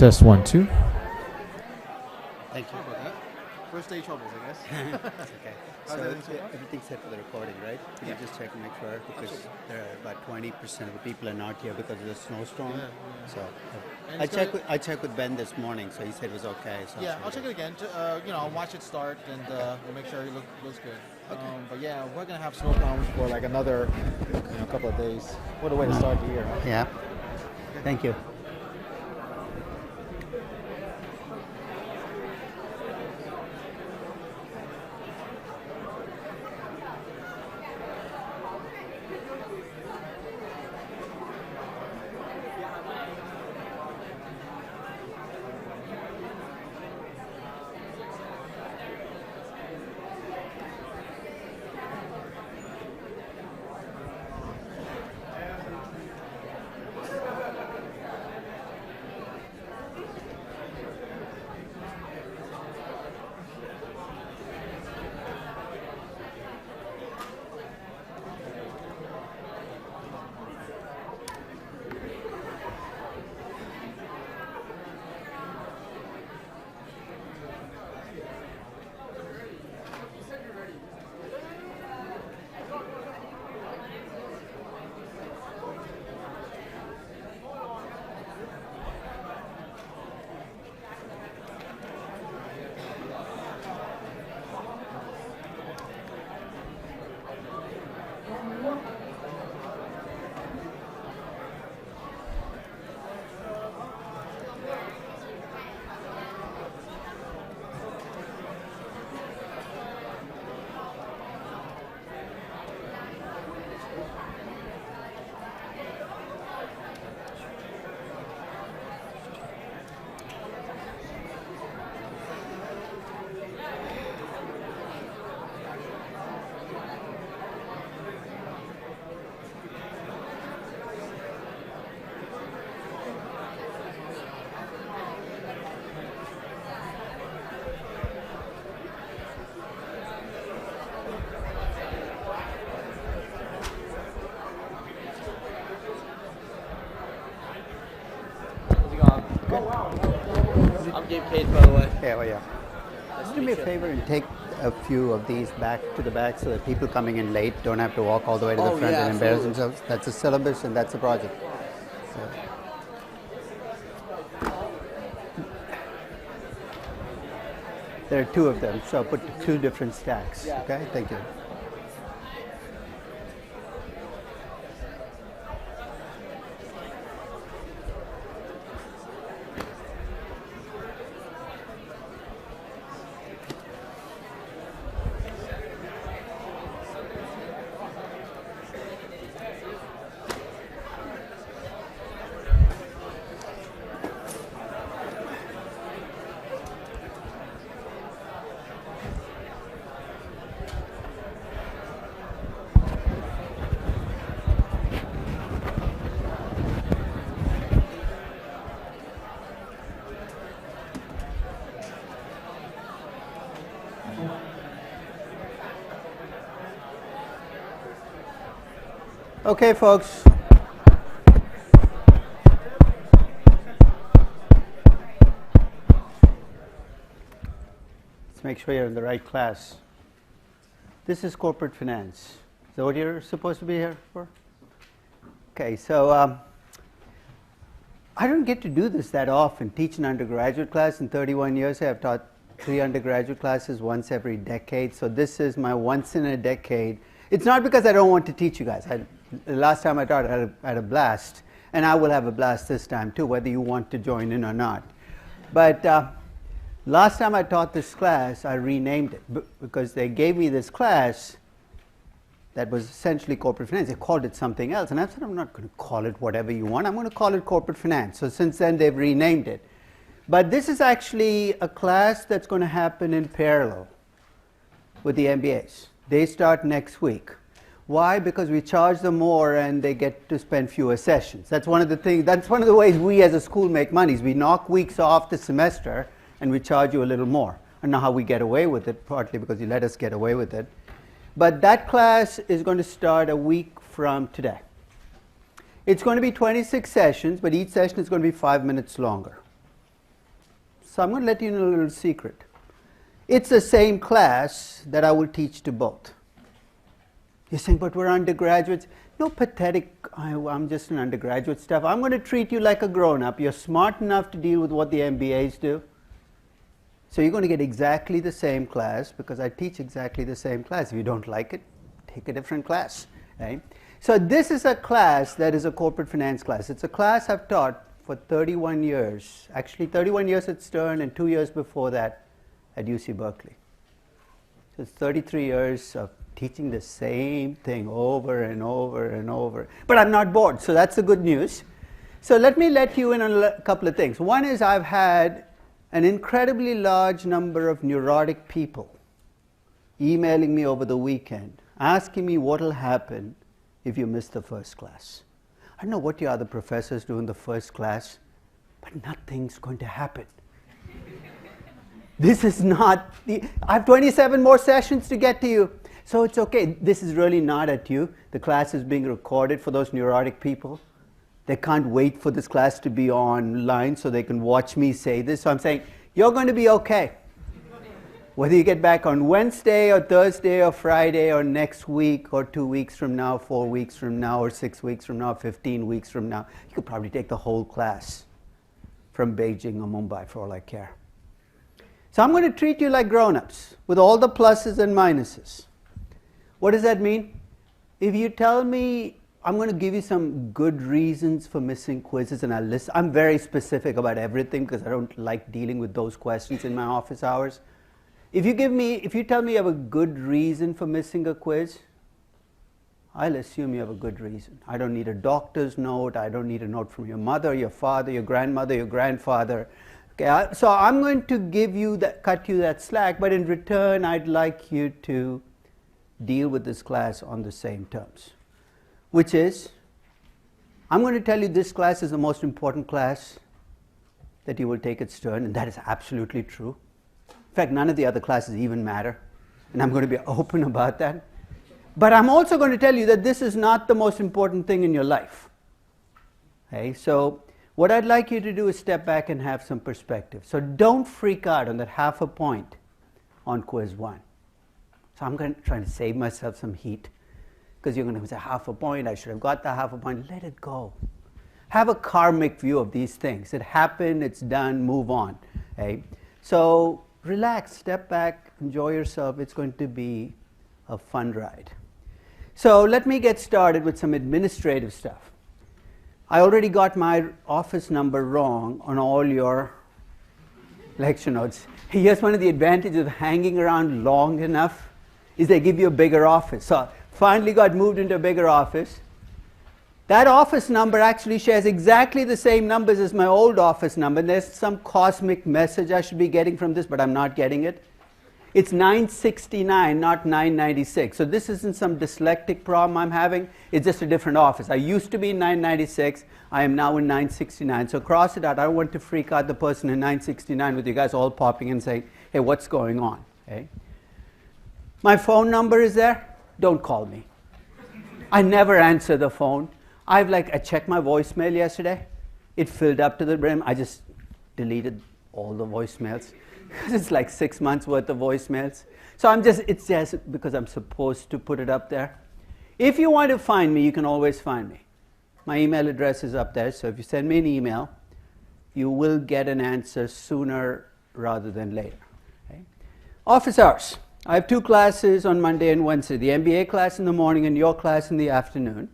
Test 1, 2. Thank you. First day troubles, I guess. Okay. So everything's set for the recording, right? Can you just check and make sure? Because there are about 20% of the people are not here because of the snowstorm. So I checked with Ben this morning, so he said it was okay. So yeah, I'll check it again. I'll watch it start and we'll make sure it looks good. Okay. But yeah, we're gonna have snow problems for like another couple of days. What a way to start the year, huh? Yeah. Thank you. I'm Gabe Cage, by the way. Yeah, well, yeah. Just do me a favor and take a few of these back to the back so that people coming in late don't have to walk all the way to the front and embarrass themselves. That's the syllabus and that's the project. So. There are two of them, so I'll put two different stacks. Yeah. Okay, thank you. Okay, folks. Let's make sure you're in the right class. This is corporate finance. Is that what you're supposed to be here for? Okay, so I don't get to do this that often, teach an undergraduate class. In 31 years, I've taught 3 undergraduate classes once every decade. So this is my once in a decade. It's not because I don't want to teach you guys. The last time I taught, I had a blast. And I will have a blast this time too, whether you want to join in or not. But last time I taught this class, I renamed it because they gave me this class that was essentially corporate finance. They called it something else. And I said, I'm not going to call it whatever you want. I'm going to call it corporate finance. So since then, they've renamed it. But this is actually a class that's going to happen in parallel with the MBAs. They start next week. Why? Because we charge them more and they get to spend fewer sessions. That's one of the things. That's one of the ways we as a school make money. Is we knock weeks off the semester and we charge you a little more. I don't know how we get away with it, partly because you let us get away with it. But that class is going to start a week from today. It's going to be 26 sessions, but each session is going to be 5 minutes longer. So I'm going to let you know a little secret. It's the same class that I will teach to both. You're saying, but we're undergraduates. No pathetic, I'm just an undergraduate stuff. I'm going to treat you like a grown-up. You're smart enough to deal with what the MBAs do. So you're going to get exactly the same class because I teach exactly the same class. If you don't like it, take a different class. Right? So this is a class that is a corporate finance class. It's a class I've taught for 31 years. Actually 31 years at Stern and 2 years before that at UC Berkeley. So it's 33 years of teaching the same thing over and over and over. But I'm not bored, so that's the good news. So let me let you in on a couple of things. One is I've had an incredibly large number of neurotic people emailing me over the weekend, asking me what will happen if you miss the first class. I don't know what your other professors do in the first class, but nothing's going to happen. This is not I have 27 more sessions to get to you. So it's okay. This is really not at you. The class is being recorded for those neurotic people. They can't wait for this class to be online so they can watch me say this. So I'm saying, you're going to be okay. Whether you get back on Wednesday or Thursday or Friday or next week or 2 weeks from now, 4 weeks from now or 6 weeks from now, 15 weeks from now, you could probably take the whole class from Beijing or Mumbai for all I care. So I'm going to treat you like grown-ups with all the pluses and minuses. What does that mean? If you tell me I'm going to give you some good reasons for missing quizzes and I'll listen, I'm very specific about everything because I don't like dealing with those questions in my office hours. If you tell me you have a good reason for missing a quiz, I'll assume you have a good reason. I don't need a doctor's note. I don't need a note from your mother, your father, your grandmother, your grandfather. Okay, so I'm going to cut you that slack, but in return, I'd like you to deal with this class on the same terms, which is, I'm going to tell you this class is the most important class that you will take at Stern, and that is absolutely true. In fact, none of the other classes even matter, and I'm going to be open about that. But I'm also going to tell you that this is not the most important thing in your life. Okay, so what I'd like you to do is step back and have some perspective. So don't freak out on that half a point on quiz 1. So I'm trying to save myself some heat because you're going to say half a point, I should have got the half a point. Let it go. Have a karmic view of these things. It happened, it's done, move on. Okay? So relax, step back, enjoy yourself. It's going to be a fun ride. So let me get started with some administrative stuff. I already got my office number wrong on all your lecture notes. Here's one of the advantages of hanging around long enough is they give you a bigger office. So finally got moved into a bigger office. That office number actually shares exactly the same numbers as my old office number. There's some cosmic message I should be getting from this, but I'm not getting it. It's 969, not 996. So this isn't some dyslexic problem I'm having. It's just a different office. I used to be in 996. I am now in 969. So cross it out. I don't want to freak out the person in 969 with you guys all popping in and saying, hey, what's going on? Okay? My phone number is there. Don't call me. I never answer the phone. I checked my voicemail yesterday. It filled up to the brim. I just deleted all the voicemails. It's like 6 months worth of voicemails. So it's just because I'm supposed to put it up there. If you want to find me, you can always find me. My email address is up there, so if you send me an email, you will get an answer sooner rather than later. Okay? Office hours. I have 2 classes on Monday and Wednesday, the MBA class in the morning and your class in the afternoon.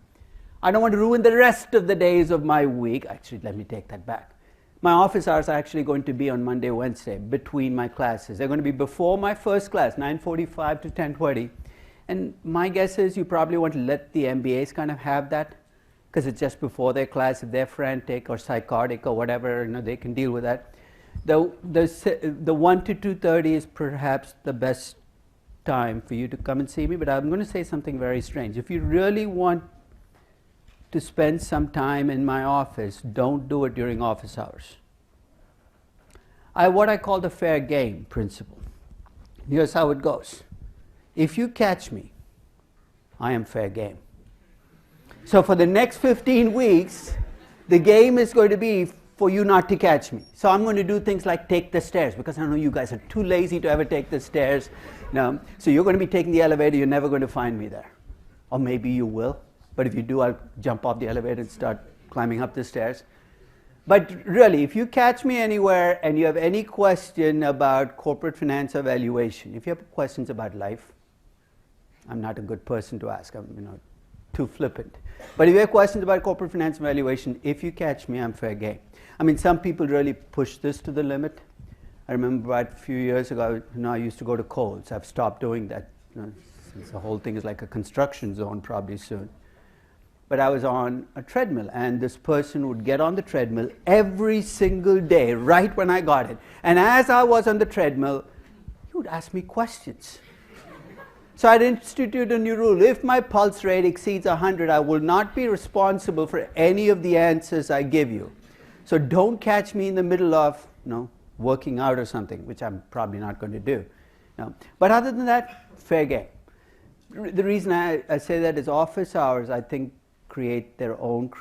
I don't want to ruin the rest of the days of my week. Actually, let me take that back. My office hours are actually going to be on Monday, Wednesday, between my classes. They're going to be before my first class, 9:45 to 10:20. And my guess is you probably want to let the MBAs kind of have that, because it's just before their class. If they're frantic or psychotic or whatever, they can deal with that. The 1 to 2:30 is perhaps the best time for you to come and see me, but I'm going to say something very strange. If you really want to spend some time in my office, don't do it during office hours. I have what I call the fair game principle. Here's how it goes. If you catch me, I am fair game. So for the next 15 weeks, the game is going to be for you not to catch me. So I'm going to do things like take the stairs, because I know you guys are too lazy to ever take the stairs. No. So you're going to be taking the elevator, you're never going to find me there. Or maybe you will, but if you do, I'll jump off the elevator and start climbing up the stairs. But really, if you catch me anywhere and you have any question about corporate finance or valuation, if you have questions about life, I'm not a good person to ask. I'm too flippant. But if you have questions about corporate finance and valuation, if you catch me, I'm fair game. I mean, some people really push this to the limit. I remember about a few years ago, I used to go to Kohl's. I've stopped doing that since the whole thing is like a construction zone probably soon. But I was on a treadmill, and this person would get on the treadmill every single day, right when I got it. And as I was on the treadmill, he would ask me questions. So I'd institute a new rule. If my pulse rate exceeds 100, I will not be responsible for any of the answers I give you. So don't catch me in the middle of working out or something, which I'm probably not going to do. But other than that, fair game. The reason I say that is office hours, I think, create their own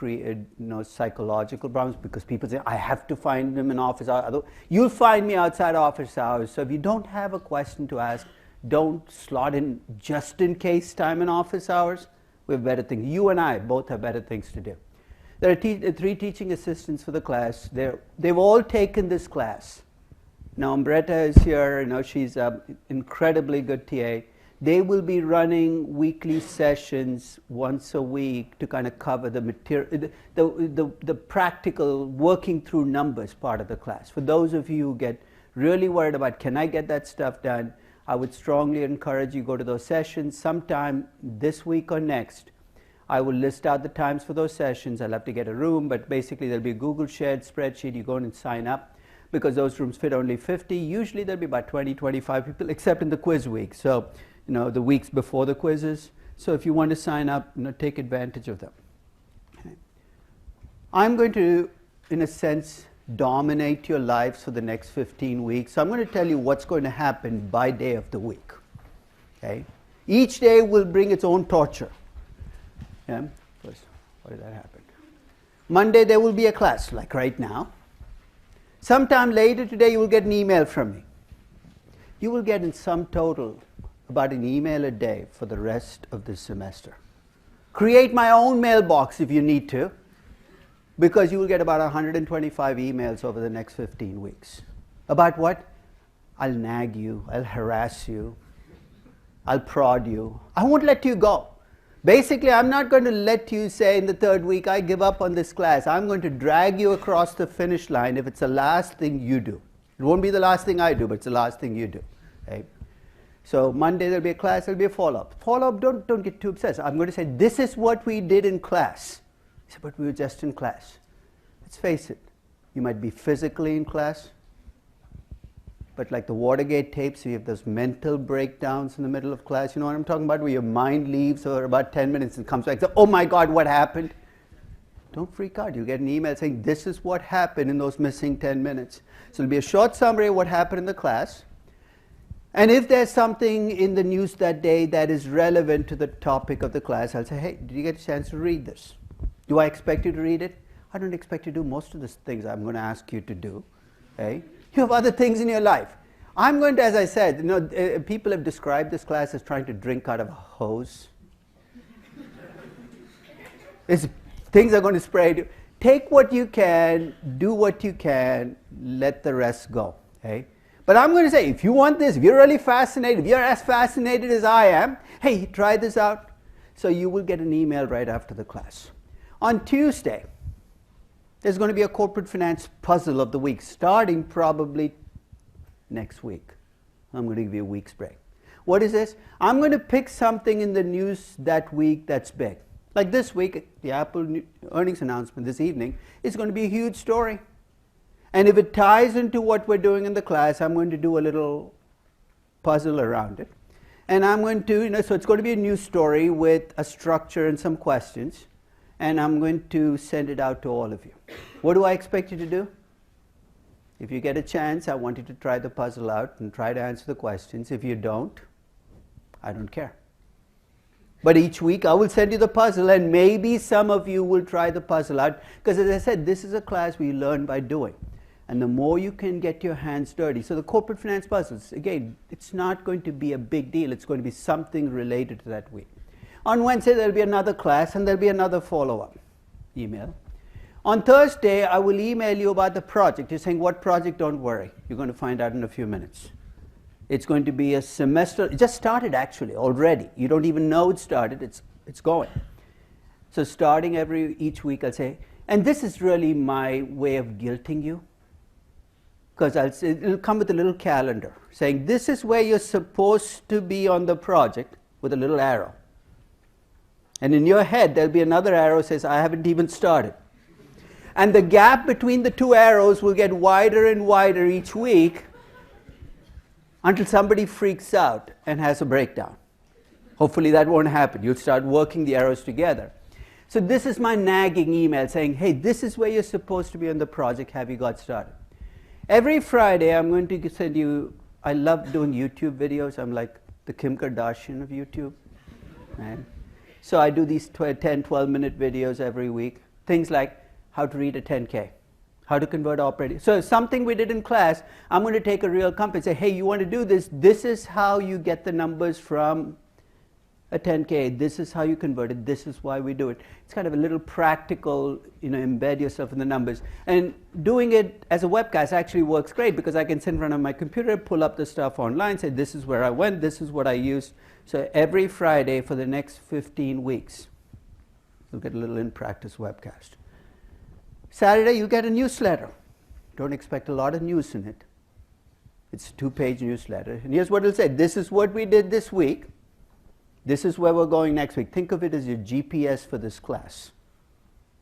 psychological problems, because people say, I have to find them in office hours. You'll find me outside office hours. So if you don't have a question to ask, don't slot in just in case time in office hours. We have better things. You and I both have better things to do. There are 3 teaching assistants for the class. They've all taken this class. Now, Umbretta is here. She's an incredibly good TA. They will be running weekly sessions once a week to kind of cover the material, the practical working through numbers part of the class. For those of you who get really worried about, can I get that stuff done, I would strongly encourage you to go to those sessions sometime this week or next. I will list out the times for those sessions. I'll have to get a room, but basically there'll be a Google shared spreadsheet. You go in and sign up, because those rooms fit only 50. Usually there'll be about 20, 25 people, except in the quiz week. So, the weeks before the quizzes. So if you want to sign up, take advantage of them. Okay. I'm going to, in a sense, dominate your lives for the next 15 weeks. So I'm going to tell you what's going to happen by day of the week. Okay? Each day will bring its own torture. Yeah? First, why did that happen? Monday there will be a class, like right now. Sometime later today you will get an email from me. You will get in sum total about an email a day for the rest of this semester. Create my own mailbox if you need to, because you will get about 125 emails over the next 15 weeks. About what? I'll nag you, I'll harass you, I'll prod you. I won't let you go. Basically, I'm not going to let you say in the 3rd week, I give up on this class. I'm going to drag you across the finish line if it's the last thing you do. It won't be the last thing I do, but it's the last thing you do. Okay? So Monday there'll be a class, there'll be a follow-up. Follow-up, don't get too obsessed. I'm going to say, this is what we did in class. I said, but we were just in class. Let's face it, you might be physically in class, but like the Watergate tapes, you have those mental breakdowns in the middle of class. You know what I'm talking about? Where your mind leaves for about 10 minutes and comes back. So, oh my God, what happened? Don't freak out. You'll get an email saying, this is what happened in those missing 10 minutes. So it'll be a short summary of what happened in the class. And if there's something in the news that day that is relevant to the topic of the class, I'll say, hey, did you get a chance to read this? Do I expect you to read it? I don't expect you to do most of the things I'm going to ask you to do. Okay? You have other things in your life. I'm going to, as I said, people have described this class as trying to drink out of a hose. Things are going to spray. Take what you can, do what you can, let the rest go. Okay? But I'm going to say, if you want this, if you're really fascinated, if you're as fascinated as I am, hey, try this out. So you will get an email right after the class. On Tuesday, there's going to be a corporate finance puzzle of the week, starting probably next week. I'm going to give you a week's break. What is this? I'm going to pick something in the news that week that's big. Like this week, the Apple earnings announcement this evening is going to be a huge story. And if it ties into what we're doing in the class, I'm going to do a little puzzle around it. And I'm going to, so it's going to be a news story with a structure and some questions. And I'm going to send it out to all of you. What do I expect you to do? If you get a chance, I want you to try the puzzle out and try to answer the questions. If you don't, I don't care. But each week I will send you the puzzle, and maybe some of you will try the puzzle out, because as I said, this is a class we learn by doing. And the more you can get your hands dirty. So the corporate finance puzzles, again, it's not going to be a big deal. It's going to be something related to that week. On Wednesday, there'll be another class, and there'll be another follow-up email. On Thursday, I will email you about the project. You're saying, what project? Don't worry. You're going to find out in a few minutes. It's going to be a semester. It just started, actually, already. You don't even know it started. It's going. So starting each week, I'll say, and this is really my way of guilting you, because it'll come with a little calendar saying, this is where you're supposed to be on the project, with a little arrow. And in your head, there'll be another arrow that says, I haven't even started. And the gap between the two arrows will get wider and wider each week until somebody freaks out and has a breakdown. Hopefully that won't happen. You'll start working the arrows together. So this is my nagging email saying, hey, this is where you're supposed to be on the project. Have you got started? Every Friday, I'm going to send you, I love doing YouTube videos. I'm like the Kim Kardashian of YouTube. Right? So I do these 10, 12-minute videos every week. Things like how to read a 10K, how to convert operating. So something we did in class, I'm going to take a real company and say, hey, you want to do this? This is how you get the numbers from a 10K. This is how you convert it. This is why we do it. It's kind of a little practical, embed yourself in the numbers. And doing it as a webcast actually works great, because I can sit in front of my computer, pull up the stuff online, say this is where I went, this is what I used. So every Friday for the next 15 weeks, you'll get a little in-practice webcast. Saturday, you get a newsletter. Don't expect a lot of news in it. It's a 2-page newsletter. And here's what it'll say. This is what we did this week. This is where we're going next week. Think of it as your GPS for this class.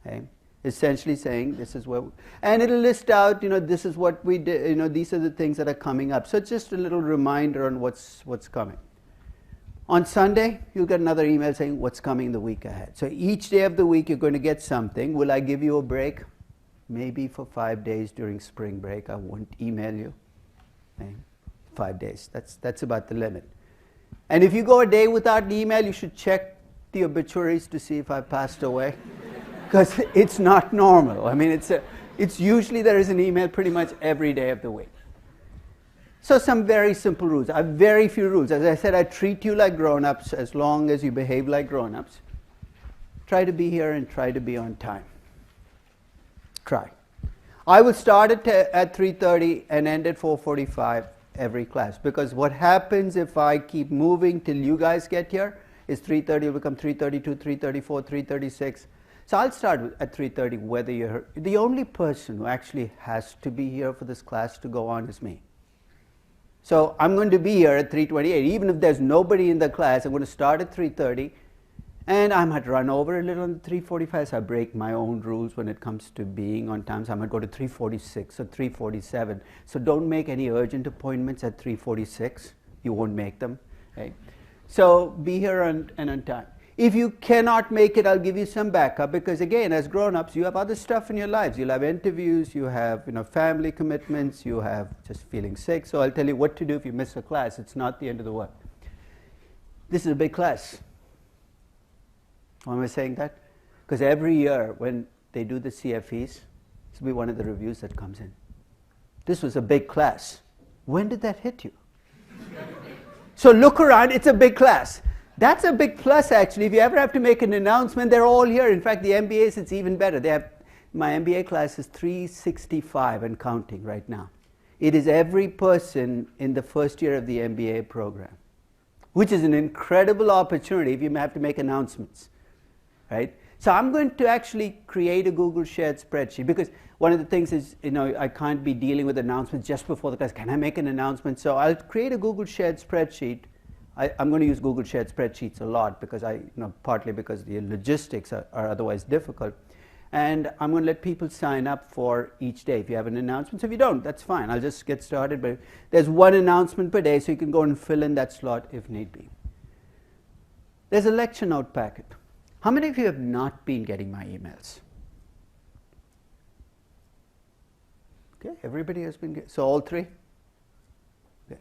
Okay? Essentially saying this is where, and it'll list out, this is what we did, these are the things that are coming up. So it's just a little reminder on what's coming. On Sunday, you'll get another email saying what's coming the week ahead. So each day of the week, you're going to get something. Will I give you a break? Maybe for 5 days during spring break. I won't email you. Okay? 5 days. That's about the limit. And if you go a day without an email, you should check the obituaries to see if I passed away, because it's not normal. I mean, it's usually there is an email pretty much every day of the week. So some very simple rules. I have very few rules. As I said, I treat you like grown-ups as long as you behave like grown-ups. Try to be here and try to be on time. Try. I will start at 3:30 and end at 4:45 every class, because what happens if I keep moving till you guys get here is 3:30 will become 3:32, 3:34, 3:36. So I'll start at 3:30 whether you're here. The only person who actually has to be here for this class to go on is me. So I'm going to be here at 3:28. Even if there's nobody in the class, I'm going to start at 3:30. And I might run over a little on 3:45, so I break my own rules when it comes to being on time. So I might go to 3:46 or 3:47. So don't make any urgent appointments at 3:46. You won't make them. Right? So be here and on time. If you cannot make it, I'll give you some backup, because again, as grown-ups, you have other stuff in your lives. You'll have interviews, you have family commitments, you have just feeling sick. So I'll tell you what to do if you miss a class. It's not the end of the world. This is a big class. Why am I saying that? Because every year when they do the CFEs, this will be one of the reviews that comes in. This was a big class. When did that hit you? So look around, it's a big class. That's a big plus, actually. If you ever have to make an announcement, they're all here. In fact, the MBAs, it's even better. My MBA class is 365 and counting right now. It is every person in the first year of the MBA program, which is an incredible opportunity if you have to make announcements. Right? So I'm going to actually create a Google shared spreadsheet, because one of the things is, I can't be dealing with announcements just before the class. Can I make an announcement? So I'll create a Google shared spreadsheet. I'm going to use Google shared spreadsheets a lot, because partly because the logistics are otherwise difficult. And I'm going to let people sign up for each day if you have an announcement. So if you don't, that's fine. I'll just get started. But there's one announcement per day, so you can go and fill in that slot if need be. There's a lecture note packet. How many of you have not been getting my emails? Okay, everybody has been getting, so all three? Okay.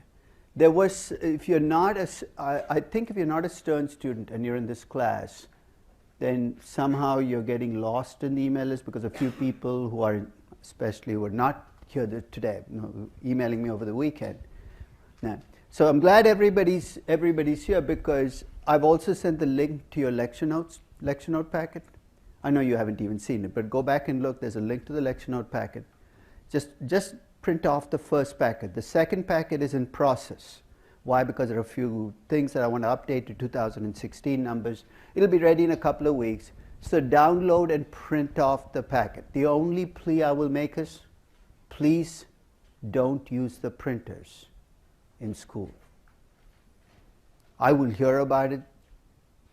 There was, if you're not I think if you're not a Stern student and you're in this class, then somehow you're getting lost in the email list because a few people who are, especially who are not here today, emailing me over the weekend. Now, so I'm glad everybody's here because I've also sent the link to your lecture note packet. I know you haven't even seen it, but go back and look. There's a link to the lecture note packet. Just print off the first packet. The second packet is in process. Why? Because there are a few things that I want to update to 2016 numbers. It'll be ready in a couple of weeks. So download and print off the packet. The only plea I will make is, please don't use the printers in school. I will hear about it.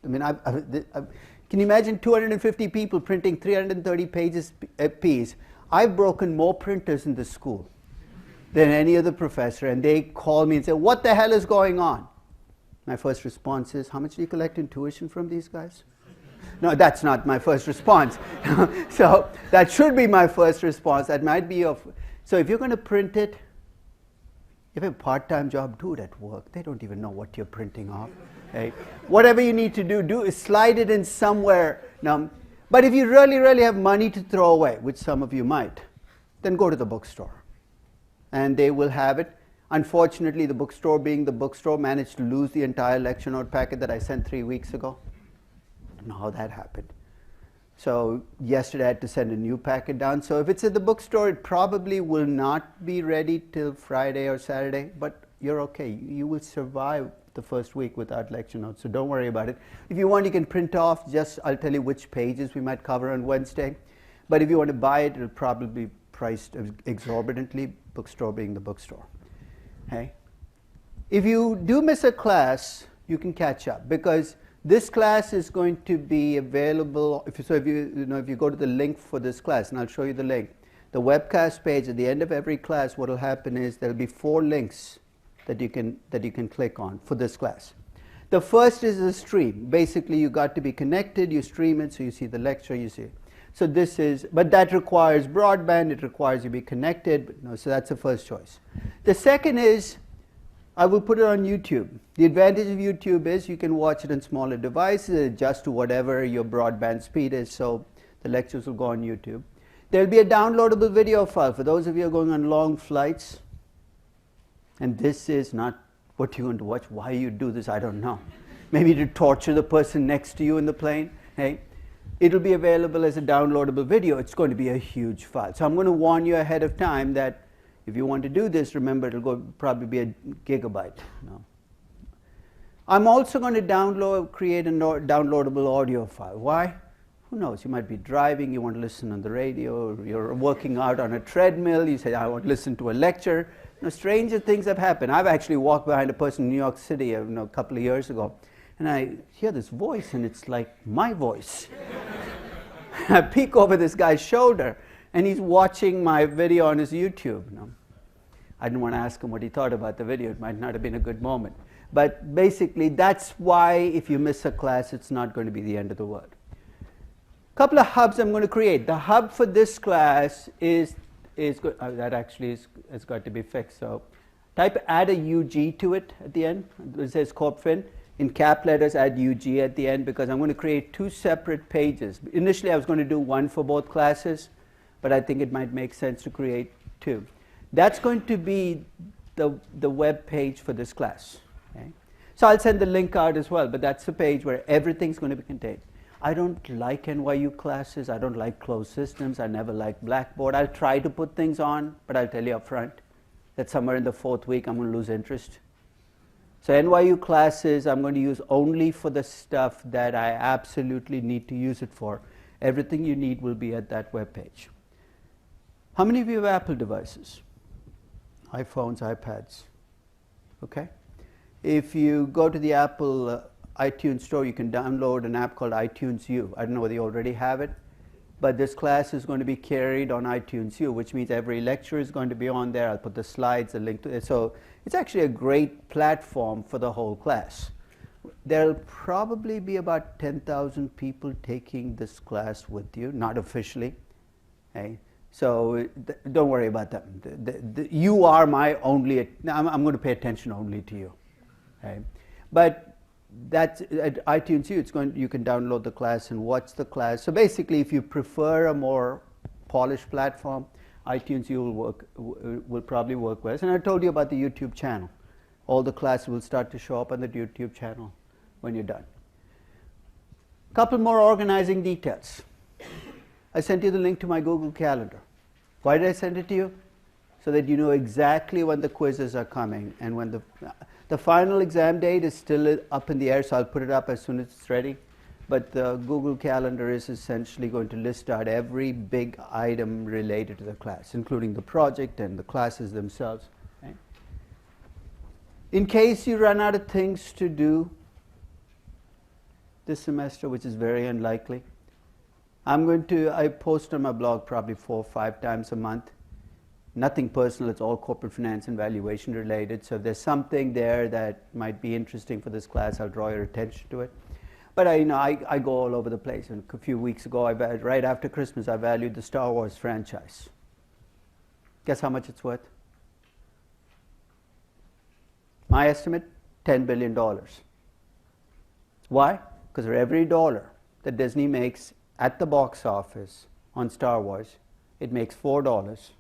I mean, can you imagine 250 people printing 330 pages a piece? I've broken more printers in the school than any other professor, and they call me and say, what the hell is going on? My first response is, how much do you collect in tuition from these guys? No, that's not my first response. So that should be my first response. That might be so if you're going to print it, if you have a part-time job, do it at work. They don't even know what you're printing off. Right? Whatever you need to do is slide it in somewhere. Now, but if you really have money to throw away, which some of you might, then go to the bookstore. And they will have it. Unfortunately, the bookstore, being the bookstore, managed to lose the entire lecture note packet that I sent 3 weeks ago. I don't know how that happened. So yesterday I had to send a new packet down. So if it's at the bookstore, it probably will not be ready till Friday or Saturday, but you're okay. You will survive the first week without lecture notes, so don't worry about it. If you want, you can print off. I'll tell you which pages we might cover on Wednesday. But if you want to buy it, it'll probably be priced exorbitantly, bookstore being the bookstore. Okay? If you do miss a class, you can catch up because this class is going to be available. If you go to the link for this class, and I'll show you the link, the webcast page at the end of every class, what will happen is there'll be 4 links that you can click on for this class. The first is a stream. Basically, you got to be connected. You stream it, so you see the lecture. You see it. So but that requires broadband. It requires you be connected. So that's the first choice. The second is, I will put it on YouTube. The advantage of YouTube is you can watch it on smaller devices, adjust to whatever your broadband speed is. So the lectures will go on YouTube. There will be a downloadable video file for those of you who are going on long flights. And this is not what you're going to watch. Why you do this, I don't know. Maybe to torture the person next to you in the plane. Hey, it'll be available as a downloadable video. It's going to be a huge file. So I'm going to warn you ahead of time that if you want to do this, remember it'll probably be a gigabyte. No. I'm also going to create a downloadable audio file. Why? Who knows? You might be driving, you want to listen on the radio, or you're working out on a treadmill, you say, I want to listen to a lecture. Stranger things have happened. I've actually walked behind a person in New York City a couple of years ago, and I hear this voice, and it's like my voice. I peek over this guy's shoulder, and he's watching my video on his YouTube. I didn't want to ask him what he thought about the video. It might not have been a good moment. But basically, that's why if you miss a class, it's not going to be the end of the world. A couple of hubs I'm going to create. The hub for this class is good. That actually has got to be fixed. So add a UG to it at the end. It says CorpFin. In cap letters, add UG at the end because I'm going to create 2 separate pages. Initially, I was going to do one for both classes, but I think it might make sense to create 2. That's going to be the web page for this class. Okay? So I'll send the link out as well, but that's the page where everything's going to be contained. I don't like NYU classes. I don't like closed systems. I never liked Blackboard. I'll try to put things on, but I'll tell you up front that somewhere in the 4th week I'm going to lose interest. So NYU classes I'm going to use only for the stuff that I absolutely need to use it for. Everything you need will be at that web page. How many of you have Apple devices? iPhones, iPads. Okay? If you go to the Apple iTunes store, you can download an app called iTunes U. I don't know whether you already have it, but this class is going to be carried on iTunes U, which means every lecture is going to be on there. I'll put the slides, a link to it. So it's actually a great platform for the whole class. There'll probably be about 10,000 people taking this class with you, not officially. Okay? So don't worry about them. You are my only, I'm going to pay attention only to you. Okay? But that's at iTunes U, you can download the class and watch the class. So basically, if you prefer a more polished platform, iTunes U will probably work best. And I told you about the YouTube channel. All the classes will start to show up on the YouTube channel when you're done. Couple more organizing details. I sent you the link to my Google Calendar. Why did I send it to you? So that you know exactly when the quizzes are coming, and when the final exam date is still up in the air, so I'll put it up as soon as it's ready. But the Google Calendar is essentially going to list out every big item related to the class, including the project and the classes themselves. Okay? In case you run out of things to do this semester, which is very unlikely, I post on my blog probably 4 or 5 times a month. Nothing personal, it's all corporate finance and valuation related. So if there's something there that might be interesting for this class, I'll draw your attention to it. But I go all over the place. And a few weeks ago, right after Christmas, I valued the Star Wars franchise. Guess how much it's worth? My estimate, $10 billion. Why? Because for every dollar that Disney makes at the box office on Star Wars, it makes $4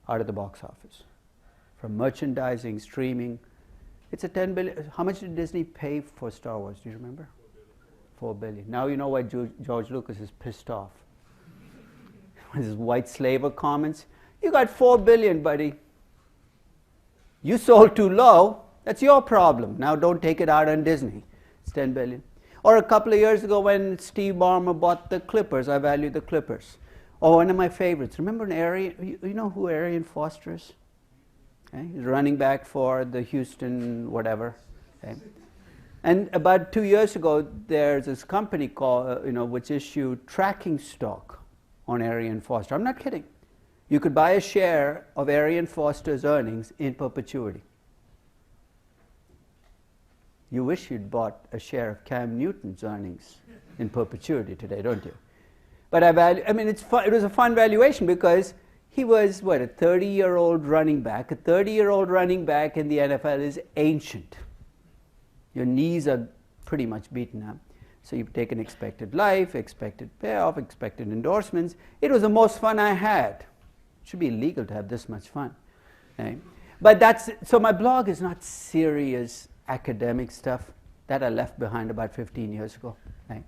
out of the box office. From merchandising, streaming, it's a $10 billion. How much did Disney pay for Star Wars? Do you remember? $4 billion. Now you know why George Lucas is pissed off. His white slaver comments. You got $4 billion, buddy. You sold too low. That's your problem. Now don't take it out on Disney. It's $10 billion. Or a couple of years ago when Steve Ballmer bought the Clippers, I valued the Clippers. Or one of my favorites. Remember you know who Arian Foster is? Okay? He's running back for the Houston whatever. Okay? And about 2 years ago, there's this company called, which issued tracking stock on Arian Foster. I'm not kidding. You could buy a share of Arian Foster's earnings in perpetuity. You wish you'd bought a share of Cam Newton's earnings in perpetuity today, don't you? But it was a fun valuation because he was, a 30-year-old running back. A 30-year-old running back in the NFL is ancient. Your knees are pretty much beaten up. So you've taken expected life, expected payoff, expected endorsements. It was the most fun I had. It should be illegal to have this much fun. Right? But so my blog is not serious academic stuff that I left behind about 15 years ago. Right?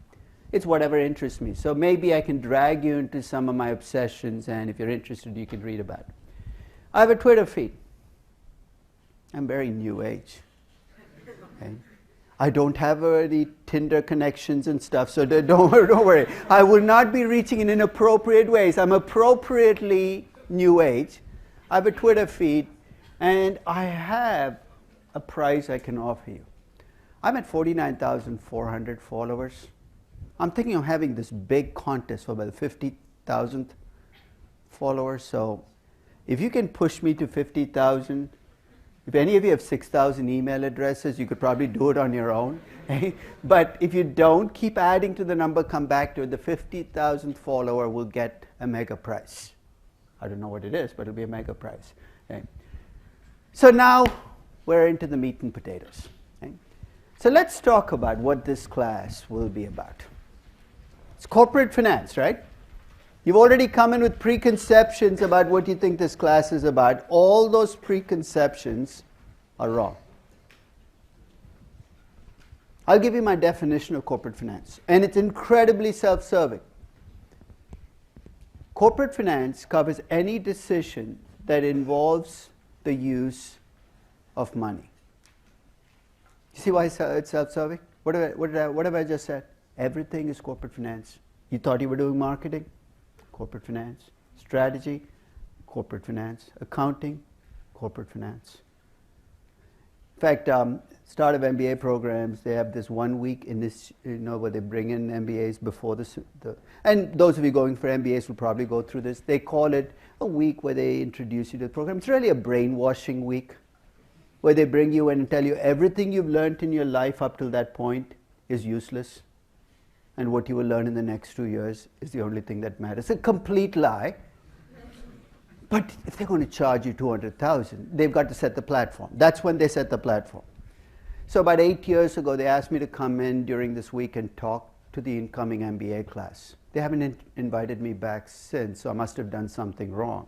It's whatever interests me. So maybe I can drag you into some of my obsessions, and if you're interested, you can read about it. I have a Twitter feed. I'm very new age. Okay? I don't have any Tinder connections and stuff, so don't worry. I will not be reaching in inappropriate ways. I'm appropriately new age. I have a Twitter feed, and I have a prize I can offer you. I'm at 49,400 followers. I'm thinking of having this big contest for about 50,000 followers. So if you can push me to 50,000, if any of you have 6,000 email addresses, you could probably do it on your own. But if you don't, keep adding to the number, come back to it. The 50,000 follower will get a mega prize. I don't know what it is, but it'll be a mega prize. Okay? So now we're into the meat and potatoes. Okay? So let's talk about what this class will be about. It's corporate finance, right? You've already come in with preconceptions about what you think this class is about. All those preconceptions are wrong. I'll give you my definition of corporate finance, and it's incredibly self-serving. Corporate finance covers any decision that involves the use of money. You see why it's self-serving? What have I just said? Everything is corporate finance. You thought you were doing marketing? Corporate finance. Strategy? Corporate finance. Accounting? Corporate finance. In fact, start of MBA programs, they have this 1 week in this, where they bring in MBAs before and those of you going for MBAs will probably go through this. They call it a week where they introduce you to the program. It's really a brainwashing week where they bring you in and tell you everything you've learned in your life up till that point is useless. And what you will learn in the next 2 years is the only thing that matters. A complete lie. But if they're going to charge you $200,000, they've got to set the platform. That's when they set the platform. So about 8 years ago, they asked me to come in during this week and talk to the incoming MBA class. They haven't invited me back since, so I must have done something wrong.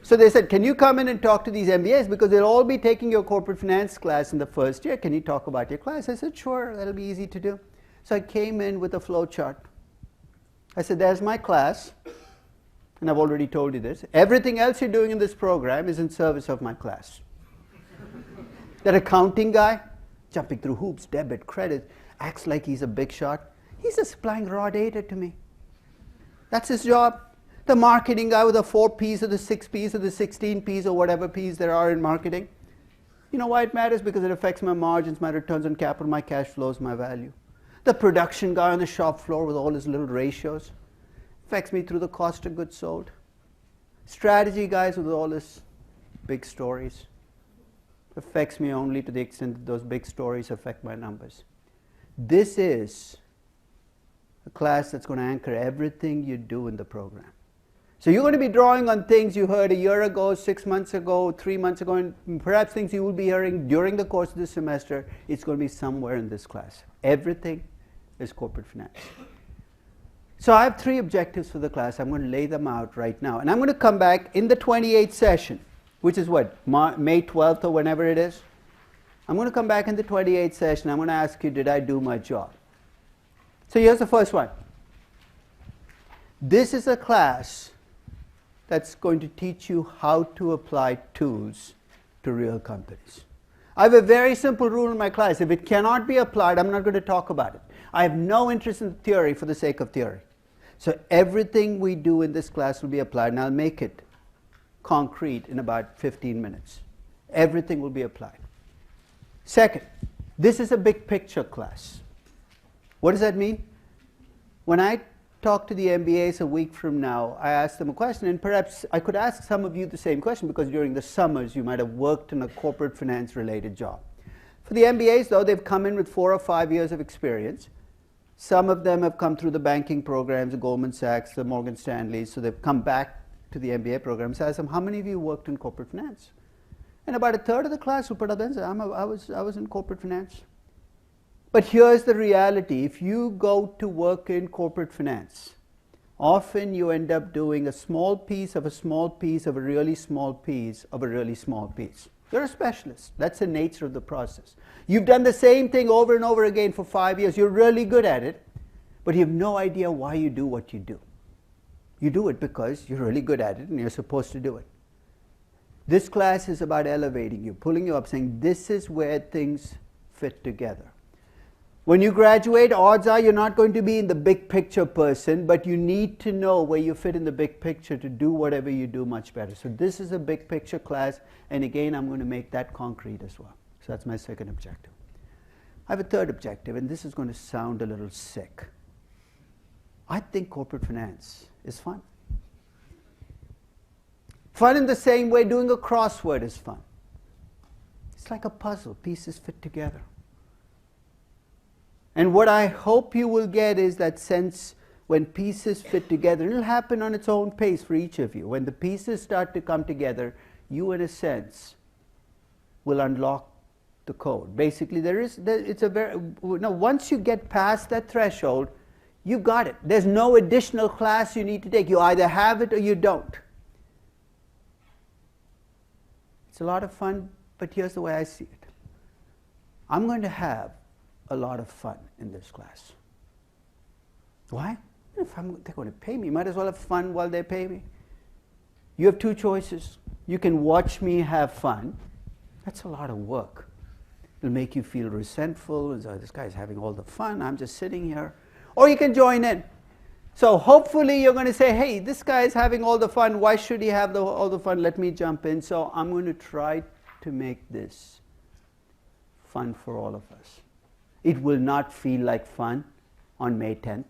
So they said, can you come in and talk to these MBAs? Because they'll all be taking your corporate finance class in the first year. Can you talk about your class? I said, sure, that'll be easy to do. So I came in with a flow chart. I said, there's my class. And I've already told you this. Everything else you're doing in this program is in service of my class. That accounting guy, jumping through hoops, debit, credit, acts like he's a big shot. He's just supplying raw data to me. That's his job. The marketing guy with the 4 Ps or the 6 Ps or the 16 Ps or whatever Ps there are in marketing. You know why it matters? Because it affects my margins, my returns on capital, my cash flows, my value. The production guy on the shop floor with all his little ratios affects me through the cost of goods sold. Strategy guys with all his big stories affects me only to the extent that those big stories affect my numbers. This is a class that's going to anchor everything you do in the program. So you're going to be drawing on things you heard a year ago, 6 months ago, 3 months ago, and perhaps things you will be hearing during the course of this semester. It's going to be somewhere in this class. Everything is corporate finance. So I have 3 objectives for the class. I'm going to lay them out right now. And I'm going to come back in the 28th session, which is what, May 12th or whenever it is. I'm going to come back in the 28th session. I'm going to ask you, did I do my job? So here's the first one. This is a class that's going to teach you how to apply tools to real companies. I have a very simple rule in my class. If it cannot be applied, I'm not going to talk about it. I have no interest in theory for the sake of theory. So everything we do in this class will be applied, and I'll make it concrete in about 15 minutes. Everything will be applied. Second, this is a big picture class. What does that mean? When I talk to the MBAs a week from now, I ask them a question, and perhaps I could ask some of you the same question because during the summers you might have worked in a corporate finance related job. For the MBAs though, they've come in with 4 or 5 years of experience. Some of them have come through the banking programs, the Goldman Sachs, the Morgan Stanley, so they've come back to the MBA program. So I ask them, how many of you worked in corporate finance? And about a third of the class will put up and say, I was in corporate finance. But here's the reality. If you go to work in corporate finance, often you end up doing a small piece of a small piece of a really small piece of a really small piece. You're a specialist. That's the nature of the process. You've done the same thing over and over again for 5 years. You're really good at it, but you have no idea why you do what you do. You do it because you're really good at it and you're supposed to do it. This class is about elevating you, pulling you up, saying this is where things fit together. When you graduate, odds are you're not going to be in the big picture person, but you need to know where you fit in the big picture to do whatever you do much better. So this is a big picture class, and again, I'm going to make that concrete as well. So that's my second objective. I have a third objective, and this is going to sound a little sick. I think corporate finance is fun. Fun in the same way doing a crossword is fun. It's like a puzzle, pieces fit together. And what I hope you will get is that sense when pieces fit together. It'll happen on its own pace for each of you. When the pieces start to come together, you in a sense will unlock the code. Basically, once you get past that threshold, you've got it. There's no additional class you need to take. You either have it or you don't. It's a lot of fun, but here's the way I see it. I'm going to have a lot of fun in this class. Why? If they're going to pay me, might as well have fun while they pay me. You have 2 choices. You can watch me have fun. That's a lot of work. It'll make you feel resentful. And so this guy's having all the fun. I'm just sitting here. Or you can join in. So hopefully you're going to say, hey, this guy is having all the fun. Why should he have all the fun? Let me jump in. So I'm going to try to make this fun for all of us. It will not feel like fun on May 10th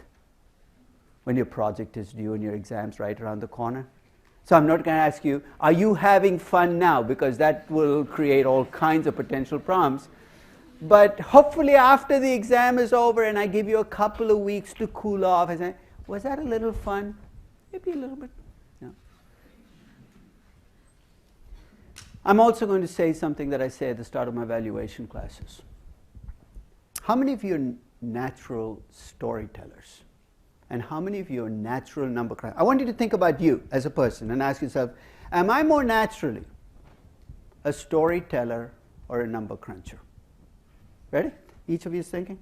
when your project is due and your exam's right around the corner. So I'm not going to ask you, are you having fun now? Because that will create all kinds of potential problems. But hopefully after the exam is over and I give you a couple of weeks to cool off, I say, was that a little fun? Maybe a little bit. No. I'm also going to say something that I say at the start of my valuation classes. How many of you are natural storytellers? And how many of you are natural number crunchers? I want you to think about you as a person and ask yourself, am I more naturally a storyteller or a number cruncher? Ready? Each of you is thinking?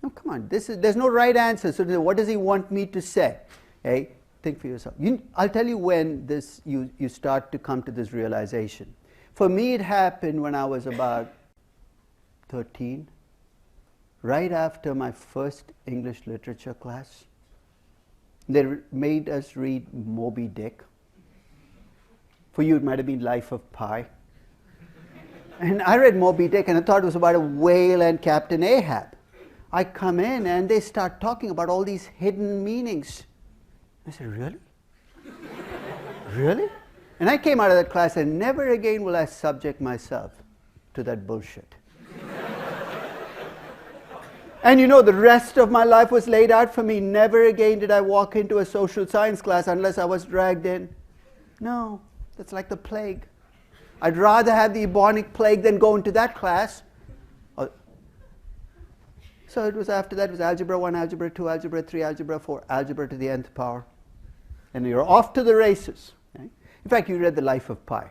Oh, come on. There's no right answer. So what does he want me to say? Hey, think for yourself. I'll tell you when you start to come to this realization. For me, it happened when I was about 13, right after my first English literature class. They made us read Moby Dick. For you, it might have been Life of Pi. And I read Moby Dick and I thought it was about a whale and Captain Ahab. I come in and they start talking about all these hidden meanings. I said, really? Really? And I came out of that class and never again will I subject myself to that bullshit. And you know, the rest of my life was laid out for me. Never again did I walk into a social science class unless I was dragged in. No, that's like the plague. I'd rather have the bubonic plague than go into that class. So it was after that, it was Algebra 1, Algebra 2, Algebra 3, Algebra 4, Algebra to the nth power. And you're off to the races. Right? In fact, you read The Life of Pi.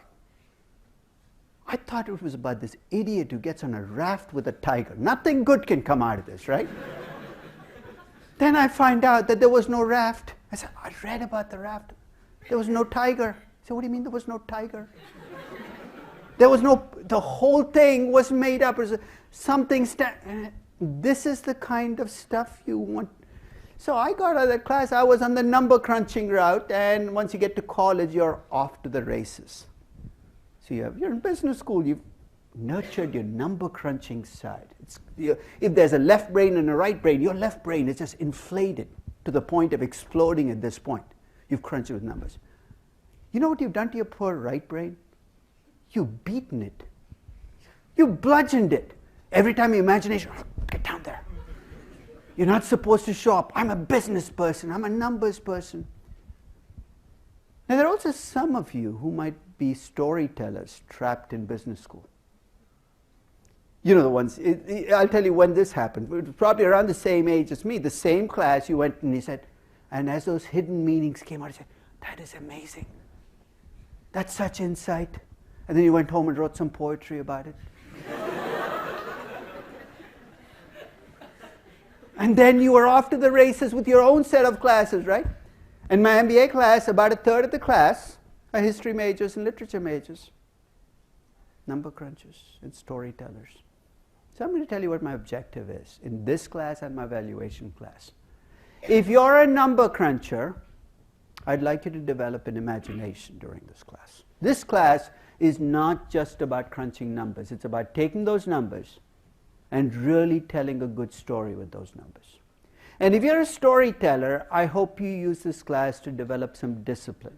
I thought it was about this idiot who gets on a raft with a tiger. Nothing good can come out of this, right? Then I find out that there was no raft. I said, I read about the raft. There was no tiger. I said, what do you mean there was no tiger? There was no, the whole thing was made up as something. This is the kind of stuff you want. So I got out of that class. I was on the number crunching route, and once you get to college, you're off to the races. So you're in business school. You've nurtured your number crunching side. If there's a left brain and a right brain, your left brain is just inflated to the point of exploding at this point. You've crunched it with numbers. You know what you've done to your poor right brain? You've beaten it. You bludgeoned it. Every time your imagination, get down there. You're not supposed to show up. I'm a business person. I'm a numbers person. Now, there are also some of you who might be storytellers trapped in business school. You know the ones, I'll tell you when this happened. It was probably around the same age as me, the same class. You went and he said, and as those hidden meanings came out, he said, that is amazing. That's such insight. And then you went home and wrote some poetry about it. And then you were off to the races with your own set of classes, right? In my MBA class, about a third of the class are history majors and literature majors, number crunchers and storytellers. So I'm going to tell you what my objective is in this class and my valuation class. If you're a number cruncher, I'd like you to develop an imagination during this class. This class is not just about crunching numbers. It's about taking those numbers and really telling a good story with those numbers. And if you're a storyteller, I hope you use this class to develop some discipline.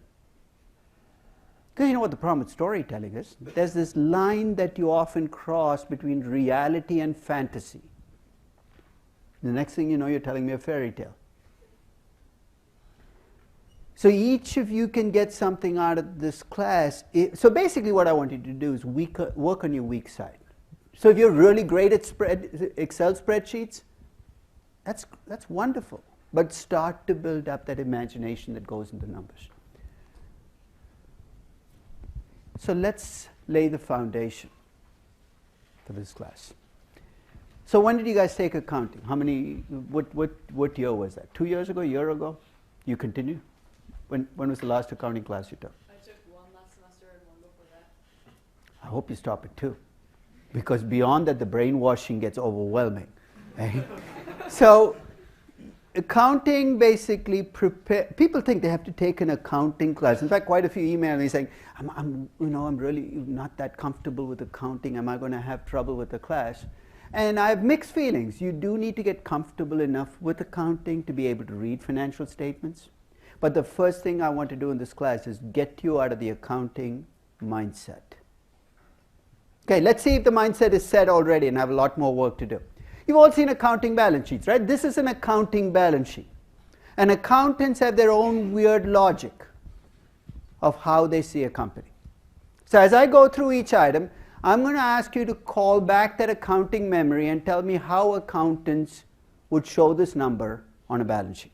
Because you know what the problem with storytelling is? There's this line that you often cross between reality and fantasy. The next thing you know, you're telling me a fairy tale. So each of you can get something out of this class. So basically what I want you to do is work on your weak side. So if you're really great at Excel spreadsheets, that's wonderful. But start to build up that imagination that goes into numbers. So let's lay the foundation for this class. So when did you guys take accounting? How many, what year was that? 2 years ago, a year ago? You continue? When was the last accounting class you took? I took one last semester and one before that. I hope you stop at 2. Because beyond that, the brainwashing gets overwhelming. Right? So accounting basically people think they have to take an accounting class. In fact, quite a few email me saying, I'm really not that comfortable with accounting. Am I going to have trouble with the class? And I have mixed feelings. You do need to get comfortable enough with accounting to be able to read financial statements. But the first thing I want to do in this class is get you out of the accounting mindset. Okay, let's see if the mindset is set already, and I have a lot more work to do. You've all seen accounting balance sheets, right? This is an accounting balance sheet. And accountants have their own weird logic of how they see a company. So as I go through each item, I'm going to ask you to call back that accounting memory and tell me how accountants would show this number on a balance sheet.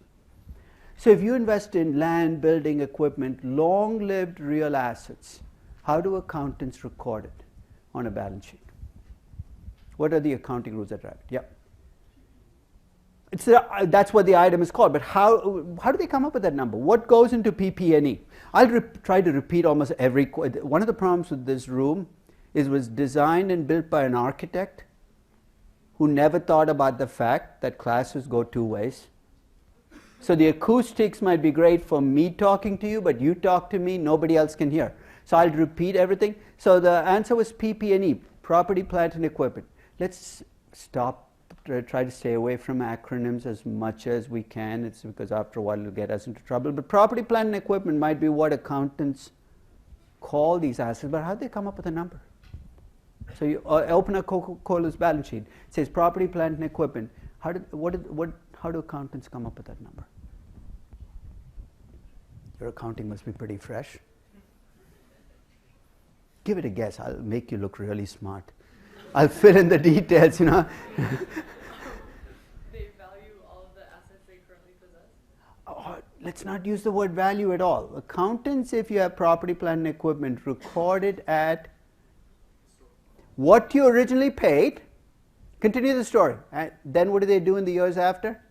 So if you invest in land, building, equipment, long-lived real assets, how do accountants record it on a balance sheet? What are the accounting rules that drive it? Yeah. That's what the item is called, but how do they come up with that number? What goes into PP&E? I'll try to repeat almost every. One of the problems with this room is it was designed and built by an architect who never thought about the fact that classes go two ways. So the acoustics might be great for me talking to you, but you talk to me, nobody else can hear. So I'll repeat everything. So the answer was PP&E, property, plant, and equipment. Let's stop. Try to stay away from acronyms as much as we can. It's because after a while it'll get us into trouble. But property, plant, and equipment might be what accountants call these assets, but how do they come up with a number? So you open a Coca-Cola's balance sheet. It says property, plant, and equipment. How do accountants come up with that number? Your accounting must be pretty fresh. Give it a guess. I'll make you look really smart. I'll fill in the details, you know. They value all of the assets they currently possess? Oh, let's not use the word value at all. Accountants, if you have property, plant, and equipment, record it at what you originally paid. Continue the story. And then what do they do in the years after?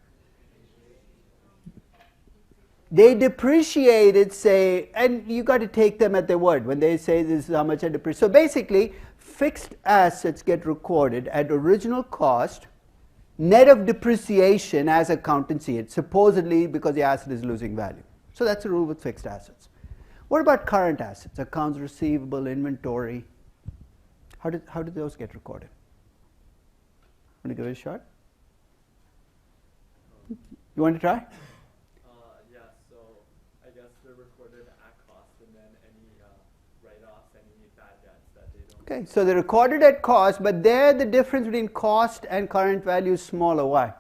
They depreciate it, say, and you got to take them at their word when they say this is how much I depreciate. So basically, fixed assets get recorded at original cost, net of depreciation as accountants see it, supposedly because the asset is losing value. So that's the rule with fixed assets. What about current assets? Accounts receivable, inventory. How do those get recorded? Want to give it a shot? You want to try? Yeah, so I guess they're recorded at cost, and then any write-offs, any bad debts that they don't. Okay, so they're recorded at cost, but there the difference between cost and current value is smaller. Why?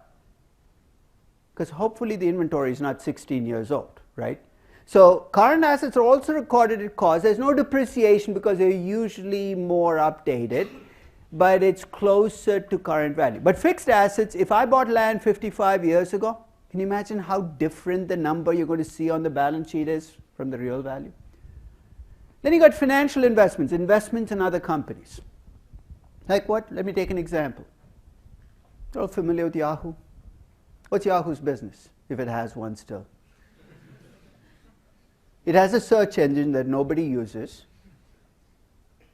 Because hopefully the inventory is not 16 years old, right? So current assets are also recorded at cost. There's no depreciation because they're usually more updated, but it's closer to current value. But fixed assets, if I bought land 55 years ago, can you imagine how different the number you're going to see on the balance sheet is from the real value? Then you got financial investments, investments in other companies. Like what? Let me take an example. You're all familiar with Yahoo? What's Yahoo's business, if it has one still? It has a search engine that nobody uses,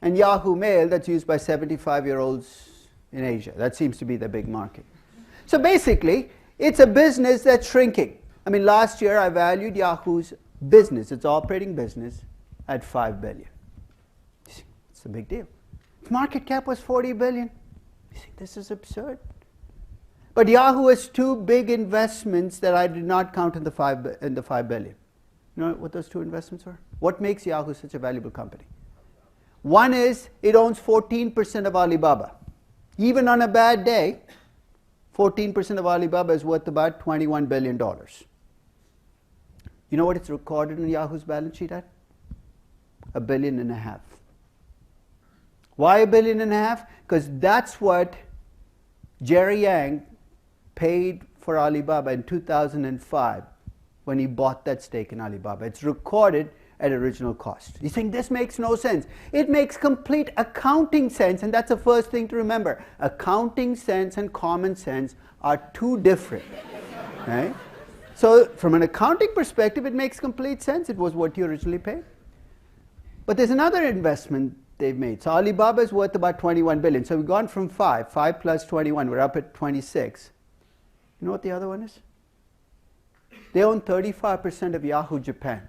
and Yahoo Mail that's used by 75-year-olds in Asia. That seems to be the big market. So basically, it's a business that's shrinking. I mean, last year I valued Yahoo's business, its operating business, at $5 billion. You see, it's a big deal. Its market cap was $40 billion. You see, this is absurd. But Yahoo has two big investments that I did not count in the $5 billion. You know what those two investments are? What makes Yahoo such a valuable company? One is it owns 14% of Alibaba. Even on a bad day, 14% of Alibaba is worth about $21 billion. You know what it's recorded in Yahoo's balance sheet at? $1.5 billion. Why $1.5 billion? Because that's what Jerry Yang paid for Alibaba in 2005 when he bought that stake in Alibaba. It's recorded at original cost. You think this makes no sense? It makes complete accounting sense, and that's the first thing to remember. Accounting sense and common sense are two different. Right? So from an accounting perspective, it makes complete sense. It was what you originally paid. But there's another investment they've made. So Alibaba is worth about $21 billion. So we've gone from 5 plus 21, we're up at 26. You know what the other one is? They own 35% of Yahoo Japan.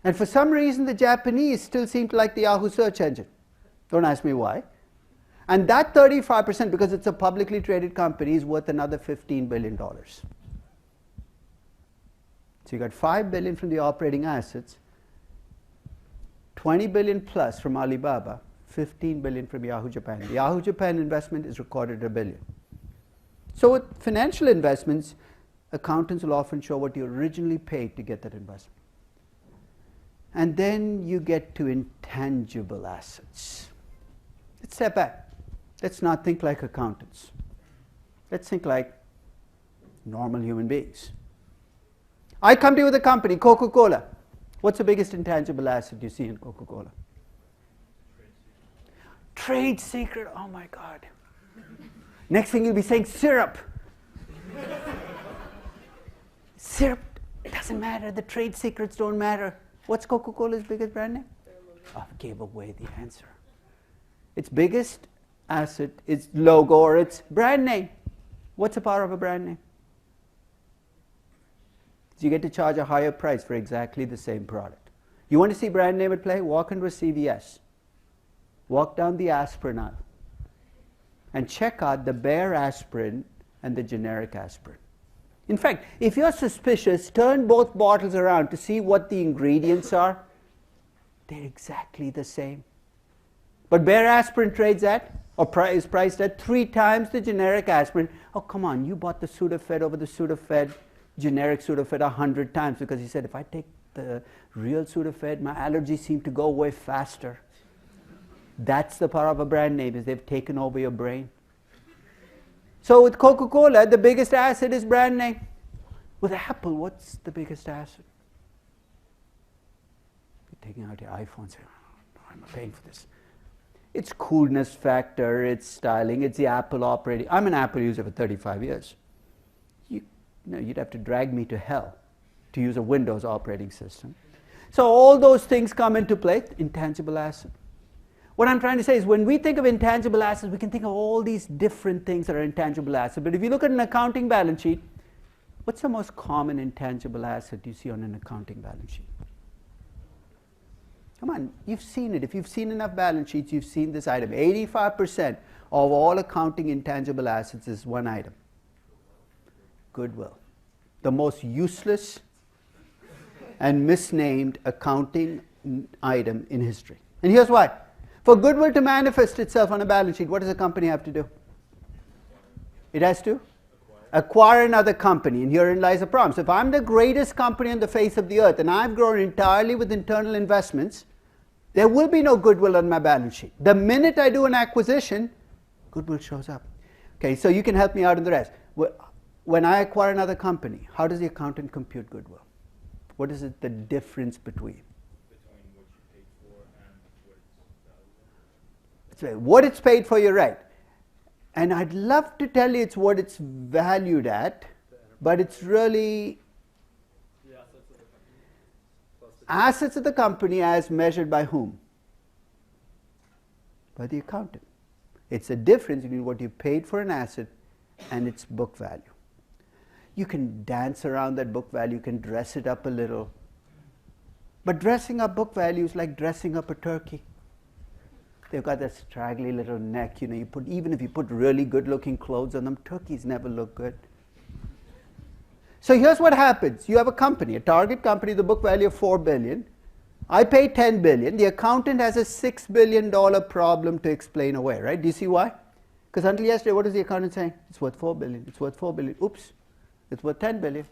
And for some reason, the Japanese still seem to like the Yahoo search engine. Don't ask me why. And that 35%, because it's a publicly traded company, is worth another $15 billion. So you got $5 billion from the operating assets, $20 billion plus from Alibaba, $15 billion from Yahoo Japan. The Yahoo Japan investment is recorded at $1 billion. So with financial investments, accountants will often show what you originally paid to get that investment. And then you get to intangible assets. Let's step back. Let's not think like accountants. Let's think like normal human beings. I come to you with a company, Coca-Cola. What's the biggest intangible asset you see in Coca-Cola? Trade secret. Oh my God. Next thing you'll be saying syrup. Syrup doesn't matter. The trade secrets don't matter. What's Coca-Cola's biggest brand name? I gave away the answer. Its biggest asset is logo or its brand name. What's the power of a brand name? You get to charge a higher price for exactly the same product. You want to see brand name at play? Walk into a CVS. Walk down the aspirin aisle and check out the Bayer aspirin and the generic aspirin. In fact, if you're suspicious, turn both bottles around to see what the ingredients are. They're exactly the same. But Bayer aspirin trades at, or is priced at 3 times the generic aspirin. Oh, come on, you bought the Sudafed over the Sudafed, generic Sudafed 100 times because he said, if I take the real Sudafed, my allergies seem to go away faster. That's the power of a brand name, is they've taken over your brain. So with Coca-Cola, the biggest asset is brand name. With Apple, what's the biggest asset? You're taking out your iPhone and saying, oh, I'm not paying for this. It's coolness factor, it's styling, it's the Apple operating. I'm an Apple user for 35 years. You'd have to drag me to hell to use a Windows operating system. So all those things come into play, intangible asset. What I'm trying to say is when we think of intangible assets, we can think of all these different things that are intangible assets. But if you look at an accounting balance sheet, what's the most common intangible asset you see on an accounting balance sheet? Come on, you've seen it. If you've seen enough balance sheets, you've seen this item. 85% of all accounting intangible assets is one item. Goodwill. The most useless and misnamed accounting item in history. And here's why. For goodwill to manifest itself on a balance sheet, what does a company have to do? It has to acquire another company, and herein lies the problem. So if I'm the greatest company on the face of the earth and I've grown entirely with internal investments, there will be no goodwill on my balance sheet. The minute I do an acquisition, goodwill shows up. Okay, so you can help me out in the rest. When I acquire another company, how does the accountant compute goodwill? What is it, the difference between? Between what you paid for and what it's valued. That's right. What it's paid for, you're right. And I'd love to tell you it's what it's valued at, but it's really The assets of the company. Plus the assets of the company as measured by whom? By the accountant. It's the difference between what you paid for an asset and its book value. You can dance around that book value, you can dress it up a little. But dressing up book value is like dressing up a turkey. They've got that straggly little neck, even if you put really good looking clothes on them, turkeys never look good. So here's what happens. You have a company, a target company, the book value of $4 billion. I pay $10 billion. The accountant has a $6 billion problem to explain away, right? Do you see why? Because until yesterday, what is the accountant saying? It's worth $4 billion. It's worth $4 billion. Oops. It's worth $10 billion.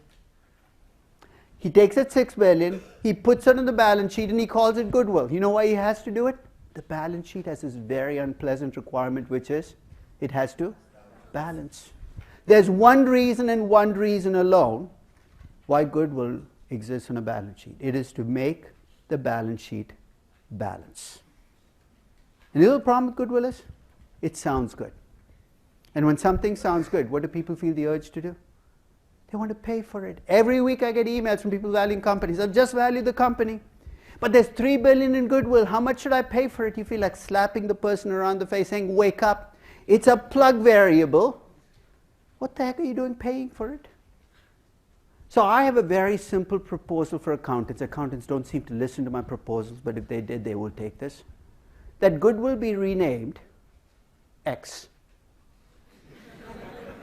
He takes that $6 billion, he puts it on the balance sheet, and he calls it goodwill. You know why he has to do it? The balance sheet has this very unpleasant requirement, which is it has to balance. There's one reason and one reason alone why goodwill exists on a balance sheet. It is to make the balance sheet balance. And the little problem with goodwill is it sounds good. And when something sounds good, what do people feel the urge to do? They want to pay for it. Every week I get emails from people valuing companies. I've just valued the company. But there's $3 billion in goodwill. How much should I pay for it? You feel like slapping the person around the face saying, wake up. It's a plug variable. What the heck are you doing paying for it? So I have a very simple proposal for accountants. Accountants don't seem to listen to my proposals, but if they did, they will take this. That goodwill be renamed X.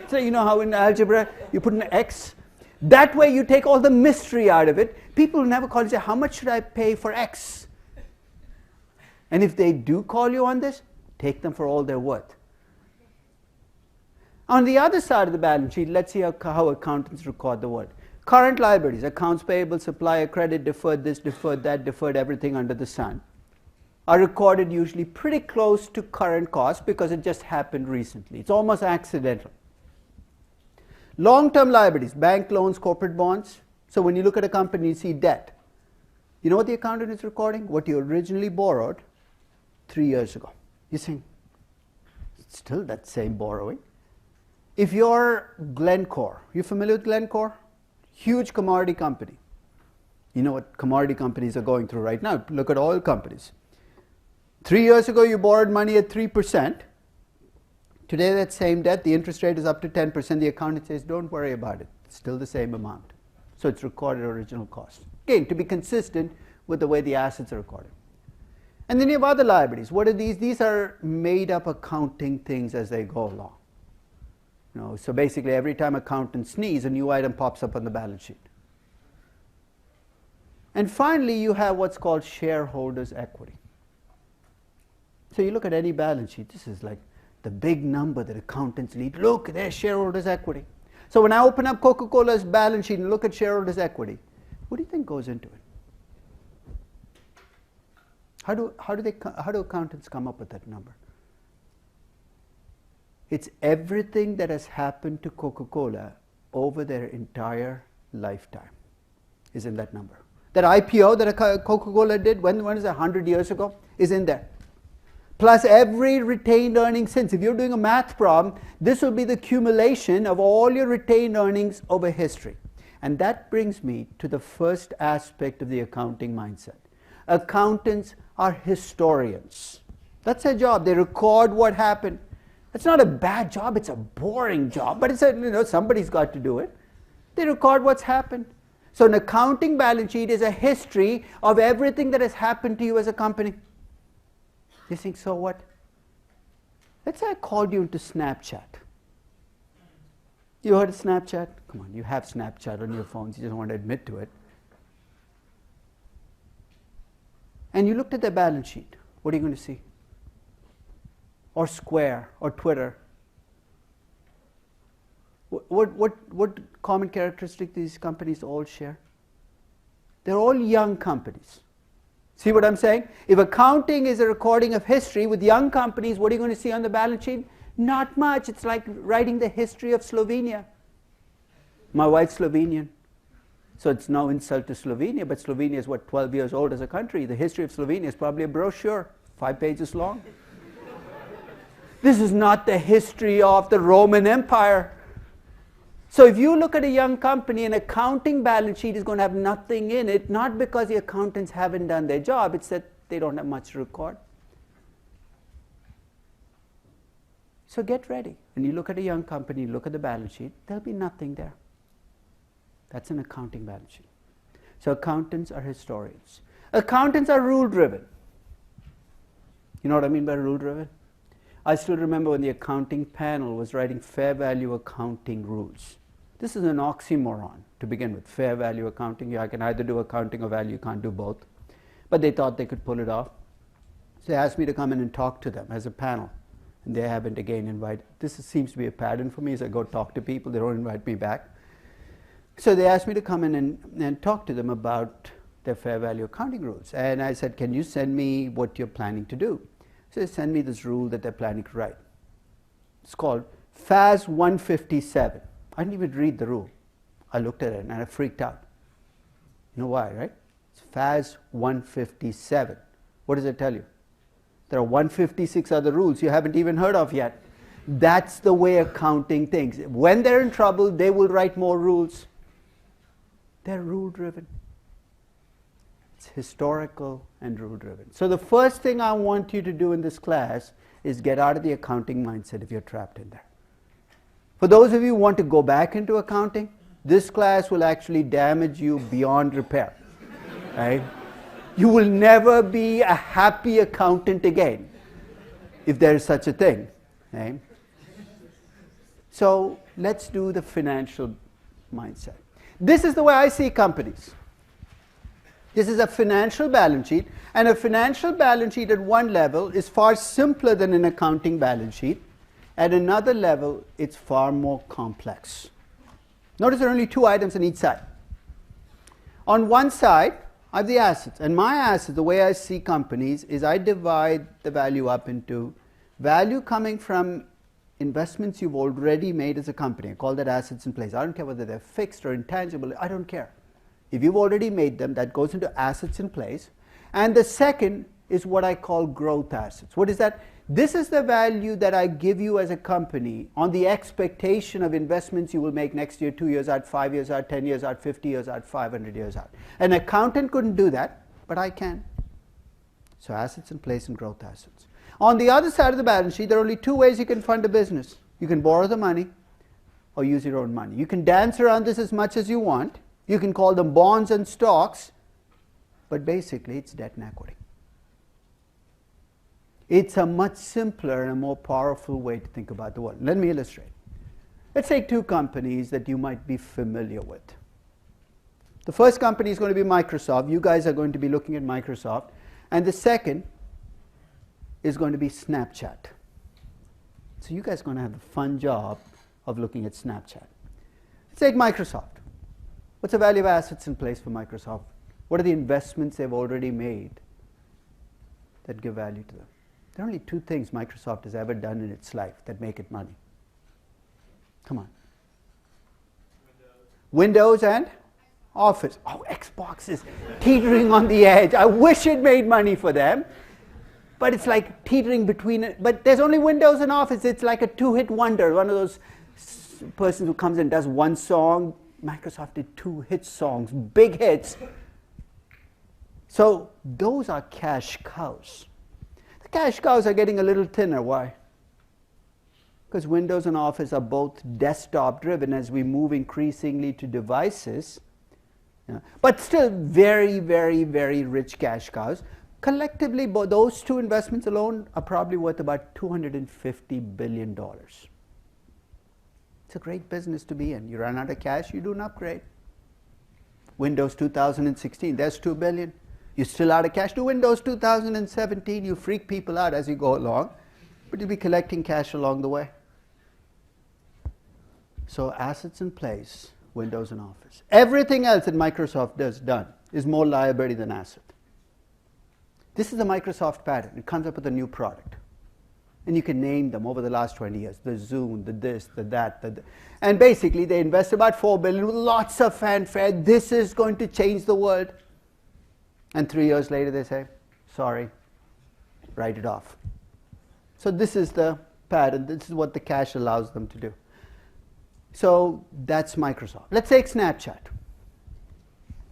So you know how in algebra you put an X? That way you take all the mystery out of it. People will never call you and say, how much should I pay for X? And if they do call you on this, take them for all they're worth. On the other side of the balance sheet, let's see how accountants record the word. Current liabilities, accounts payable, supplier credit, deferred this, deferred that, deferred everything under the sun, are recorded usually pretty close to current cost because it just happened recently. It's almost accidental. Long-term liabilities, bank loans, corporate bonds. So when you look at a company, you see debt. You know what the accountant is recording? What you originally borrowed 3 years ago. You think, it's still that same borrowing. If you're Glencore, you familiar with Glencore? Huge commodity company. You know what commodity companies are going through right now. Look at oil companies. 3 years ago, you borrowed money at 3%. Today, that same debt, the interest rate is up to 10%. The accountant says, don't worry about it. It's still the same amount. So it's recorded original cost. Again, to be consistent with the way the assets are recorded. And then you have other liabilities. What are these? These are made up accounting things as they go along. You know, so basically, every time accountants sneeze, a new item pops up on the balance sheet. And finally, you have what's called shareholders' equity. So you look at any balance sheet, this is like the big number that accountants need. Look, there's shareholders' equity. So when I open up Coca-Cola's balance sheet and look at shareholders' equity, what do you think goes into it? How do accountants come up with that number? It's everything that has happened to Coca-Cola over their entire lifetime is in that number. That IPO that Coca-Cola did, when is it, 100 years ago, is in there. Plus every retained earnings since. If you're doing a math problem, this will be the accumulation of all your retained earnings over history. And that brings me to the first aspect of the accounting mindset. Accountants are historians. That's their job. They record what happened. It's not a bad job, it's a boring job, but it's somebody's got to do it. They record what's happened. So an accounting balance sheet is a history of everything that has happened to you as a company. You think, so what? Let's say I called you into Snapchat. You heard of Snapchat? Come on, you have Snapchat on your phones, you just don't want to admit to it. And you looked at their balance sheet. What are you going to see? Or Square, or Twitter. What common characteristic these companies all share? They're all young companies. See what I'm saying? If accounting is a recording of history with young companies, what are you going to see on the balance sheet? Not much. It's like writing the history of Slovenia. My wife's Slovenian. So it's no insult to Slovenia, but Slovenia is 12 years old as a country. The history of Slovenia is probably a brochure, 5 pages long. This is not the history of the Roman Empire. So if you look at a young company, an accounting balance sheet is going to have nothing in it, not because the accountants haven't done their job, it's that they don't have much to record. So get ready. When you look at a young company, look at the balance sheet, there'll be nothing there. That's an accounting balance sheet. So accountants are historians. Accountants are rule-driven. You know what I mean by rule-driven? I still remember when the accounting panel was writing fair value accounting rules. This is an oxymoron to begin with. Fair value accounting, I can either do accounting or value, you can't do both. But they thought they could pull it off. So they asked me to come in and talk to them as a panel. And they haven't again invited. Seems to be a pattern for me as I go talk to people, they don't invite me back. So they asked me to come in and talk to them about their fair value accounting rules. And I said, can you send me what you're planning to do? So they send me this rule that they're planning to write. It's called FAS 157. I didn't even read the rule. I looked at it and I freaked out. You know why, right? It's FAS 157. What does it tell you? There are 156 other rules you haven't even heard of yet. That's the way accounting thinks. When they're in trouble, they will write more rules. They're rule-driven. It's historical and rule-driven. So the first thing I want you to do in this class is get out of the accounting mindset if you're trapped in there. For those of you who want to go back into accounting, this class will actually damage you beyond repair. Right? You will never be a happy accountant again, if there is such a thing. Right? So let's do the financial mindset. This is the way I see companies. This is a financial balance sheet, and a financial balance sheet at one level is far simpler than an accounting balance sheet. At another level, it's far more complex. Notice there are only two items on each side. On one side, I have the assets. And my assets, the way I see companies, is I divide the value up into value coming from investments you've already made as a company. I call that assets in place. I don't care whether they're fixed or intangible. I don't care. If you've already made them, that goes into assets in place. And the second is what I call growth assets. What is that? This is the value that I give you as a company on the expectation of investments you will make next year, 2 years out, 5 years out, 10 years out, 50 years out, 500 years out. An accountant couldn't do that, but I can. So assets in place and growth assets. On the other side of the balance sheet, there are only two ways you can fund a business. You can borrow the money or use your own money. You can dance around this as much as you want. You can call them bonds and stocks, but basically it's debt and equity. It's a much simpler and a more powerful way to think about the world. Let me illustrate. Let's take two companies that you might be familiar with. The first company is going to be Microsoft. You guys are going to be looking at Microsoft. And the second is going to be Snapchat. So you guys are going to have the fun job of looking at Snapchat. Let's take Microsoft. What's the value of assets in place for Microsoft? What are the investments they've already made that give value to them? There are only two things Microsoft has ever done in its life that make it money. Come on. Windows and Office. Oh, Xbox is teetering on the edge. I wish it made money for them. But it's like teetering between it. But there's only Windows and Office. It's like a two-hit wonder. One of those persons who comes and does one song. Microsoft did 2 hit songs, big hits. So those are cash cows. The cash cows are getting a little thinner. Why? Because Windows and Office are both desktop driven as we move increasingly to devices. But still very, very, very rich cash cows. Collectively, those two investments alone are probably worth about $250 billion. It's a great business to be in. You run out of cash, you do an upgrade. Windows 2016, there's $2 billion. You're still out of cash. Do Windows 2017, you freak people out as you go along, but you'll be collecting cash along the way. So assets in place, Windows and Office. Everything else that Microsoft has done is more liability than asset. This is the Microsoft pattern. It comes up with a new product. And you can name them over the last 20 years. The Zoom, the this, the that, the and basically they invest about $4 billion with lots of fanfare. This is going to change the world. And 3 years later they say, sorry, write it off. So this is the pattern. This is what the cash allows them to do. So that's Microsoft. Let's take Snapchat.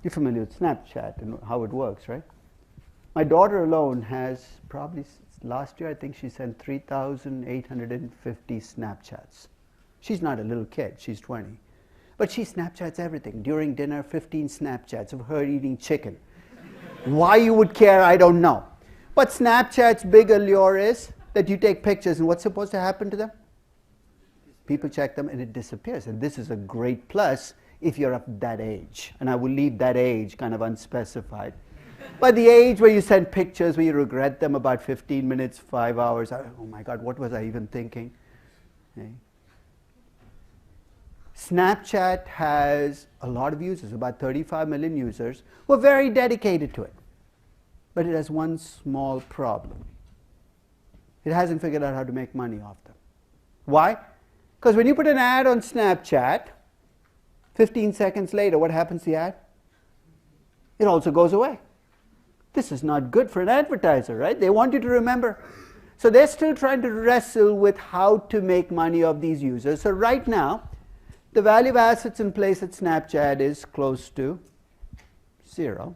You're familiar with Snapchat and how it works, right? My daughter alone has probably, last year I think she sent 3,850 Snapchats. She's not a little kid, she's 20. But she Snapchats everything. During dinner, 15 Snapchats of her eating chicken. Why you would care, I don't know. But Snapchat's big allure is that you take pictures and what's supposed to happen to them? People check them and it disappears. And this is a great plus if you're of that age. And I will leave that age kind of unspecified. By the age where you send pictures where you regret them about 15 minutes, 5 hours, oh my God, what was I even thinking? Okay. Snapchat has a lot of users, about 35 million users, who are very dedicated to it. But it has one small problem. It hasn't figured out how to make money off them. Why? Because when you put an ad on Snapchat, 15 seconds later, what happens to the ad? It also goes away. This is not good for an advertiser, right? They want you to remember. So they're still trying to wrestle with how to make money of these users. So right now, the value of assets in place at Snapchat is close to 0.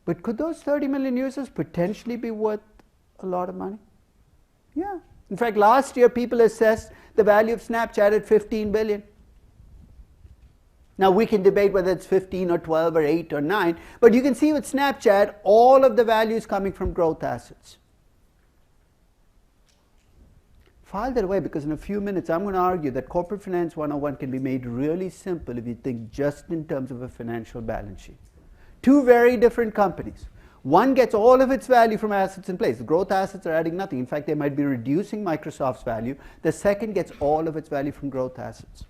But could those 30 million users potentially be worth a lot of money? Yeah. In fact, last year people assessed the value of Snapchat at 15 billion. Now we can debate whether it's 15 or 12 or 8 or 9, but you can see with Snapchat, all of the value is coming from growth assets. File that away because in a few minutes I'm going to argue that Corporate Finance 101 can be made really simple if you think just in terms of a financial balance sheet. Two very different companies. One gets all of its value from assets in place. The growth assets are adding nothing. In fact, they might be reducing Microsoft's value. The second gets all of its value from growth assets.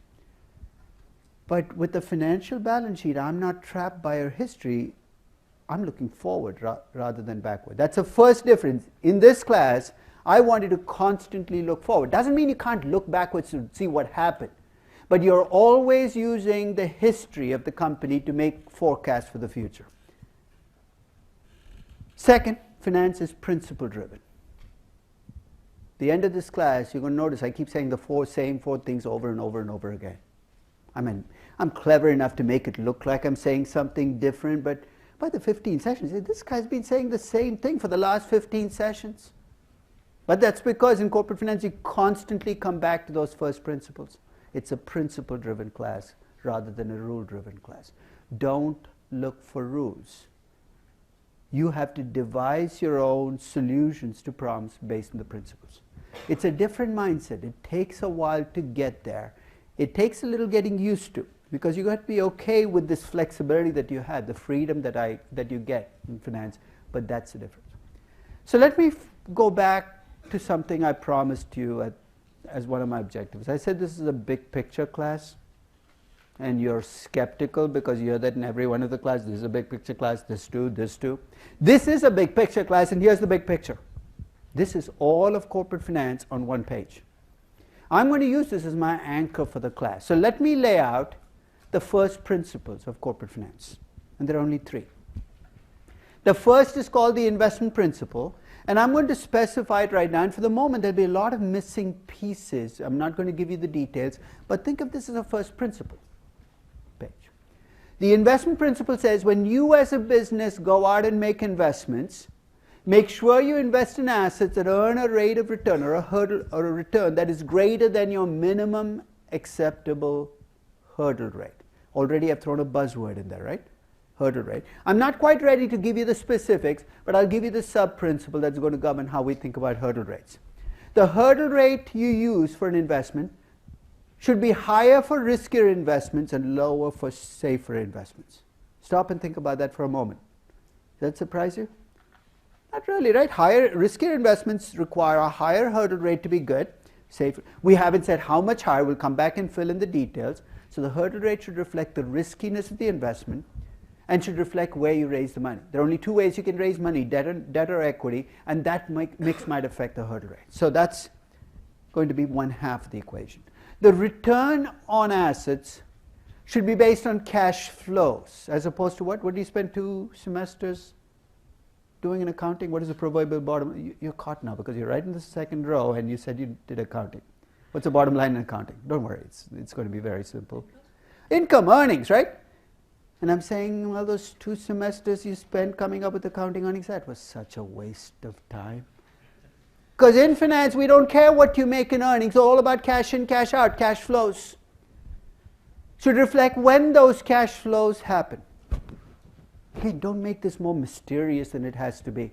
But with the financial balance sheet, I'm not trapped by our history. I'm looking forward rather than backward. That's the first difference. In this class, I wanted to constantly look forward. Doesn't mean you can't look backwards to see what happened. But you're always using the history of the company to make forecasts for the future. Second, finance is principle driven. The end of this class, you're going to notice I keep saying the same four things over and over and over again. I mean, I'm clever enough to make it look like I'm saying something different, but by the 15 sessions, this guy's been saying the same thing for the last 15 sessions. But that's because in corporate finance, you constantly come back to those first principles. It's a principle-driven class rather than a rule-driven class. Don't look for rules. You have to devise your own solutions to problems based on the principles. It's a different mindset. It takes a while to get there. It takes a little getting used to, because you got to be okay with this flexibility that you have, the freedom that you get in finance, but that's the difference. So let me go back to something I promised you as one of my objectives. I said this is a big picture class, and you're skeptical because you hear that in every one of the classes. This is a big picture class, this too, this too. This is a big picture class, and here's the big picture. This is all of corporate finance on one page. I'm going to use this as my anchor for the class. So let me lay out the first principles of corporate finance, and there are only three. The first is called the investment principle, and I'm going to specify it right now, and for the moment there'll be a lot of missing pieces. I'm not going to give you the details, but think of this as a first principle page. The investment principle says when you as a business go out and make investments, make sure you invest in assets that earn a rate of return or a hurdle or a return that is greater than your minimum acceptable hurdle rate. Already I've thrown a buzzword in there, right? Hurdle rate. I'm not quite ready to give you the specifics, but I'll give you the sub-principle that's going to govern how we think about hurdle rates. The hurdle rate you use for an investment should be higher for riskier investments and lower for safer investments. Stop and think about that for a moment. Does that surprise you? Not really, right? Riskier investments require a higher hurdle rate to be good. Safer. We haven't said how much higher. We'll come back and fill in the details. So the hurdle rate should reflect the riskiness of the investment and should reflect where you raise the money. There are only two ways you can raise money, debt or equity, and that mix might affect the hurdle rate. So that's going to be one half of the equation. The return on assets should be based on cash flows, as opposed to what? What do you spend 2 semesters doing in accounting? What is the proverbial bottom? You're caught now because you're right in the second row and you said you did accounting. What's the bottom line in accounting? Don't worry, it's going to be very simple. Income, earnings, right? And I'm saying, well, those 2 semesters you spent coming up with accounting earnings, that was such a waste of time. Because in finance, we don't care what you make in earnings. It's all about cash in, cash out, cash flows. Should reflect when those cash flows happen. Hey, don't make this more mysterious than it has to be.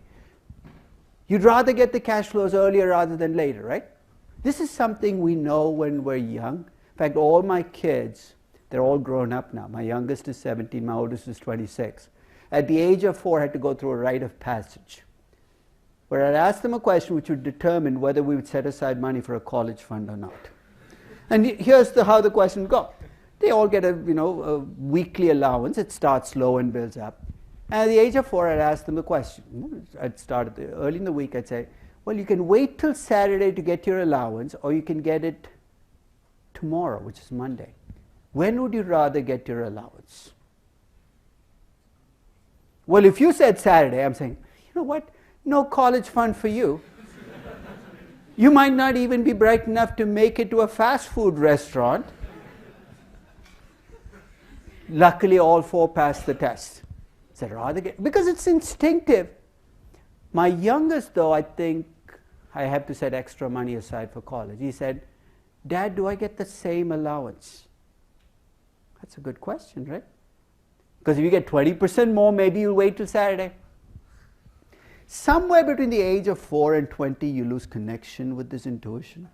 You'd rather get the cash flows earlier rather than later, right? This is something we know when we're young. In fact, all my kids, they're all grown up now. My youngest is 17, my oldest is 26. At the age of 4, I had to go through a rite of passage, where I'd ask them a question which would determine whether we would set aside money for a college fund or not. And here's how the question would go. They all get a weekly allowance. It starts slow and builds up. And at the age of 4, I'd ask them the question. I'd start early in the week. I'd say, well, you can wait till Saturday to get your allowance, or you can get it tomorrow, which is Monday. When would you rather get your allowance? Well, if you said Saturday, I'm saying, you know what? No college fund for you. You might not even be bright enough to make it to a fast food restaurant. Luckily, all 4 passed the test. So rather because it's instinctive. My youngest, though, I think I have to set extra money aside for college. He said, Dad, do I get the same allowance? That's a good question, right? Because if you get 20% more, maybe you'll wait till Saturday. Somewhere between the age of 4 and 20, you lose connection with this intuition.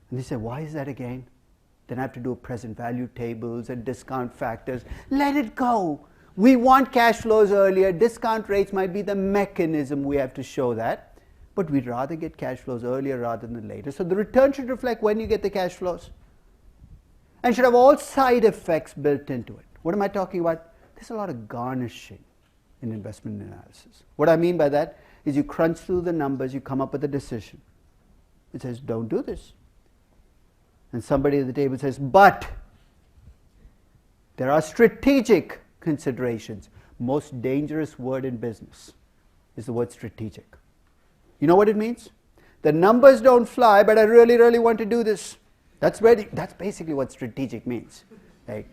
And they say, why is that again? Then I have to do present value tables and discount factors. Let it go. We want cash flows earlier. Discount rates might be the mechanism we have to show that. But we'd rather get cash flows earlier rather than later. So the return should reflect when you get the cash flows. and should have all side effects built into it. What am I talking about? There's a lot of garnishing in investment analysis. What I mean by that is you crunch through the numbers, you come up with a decision. It says, don't do this. And somebody at the table says, but there are strategic considerations. Most dangerous word in business is the word strategic. You know what it means? The numbers don't fly, but I really, really want to do this. That's basically what strategic means. Right?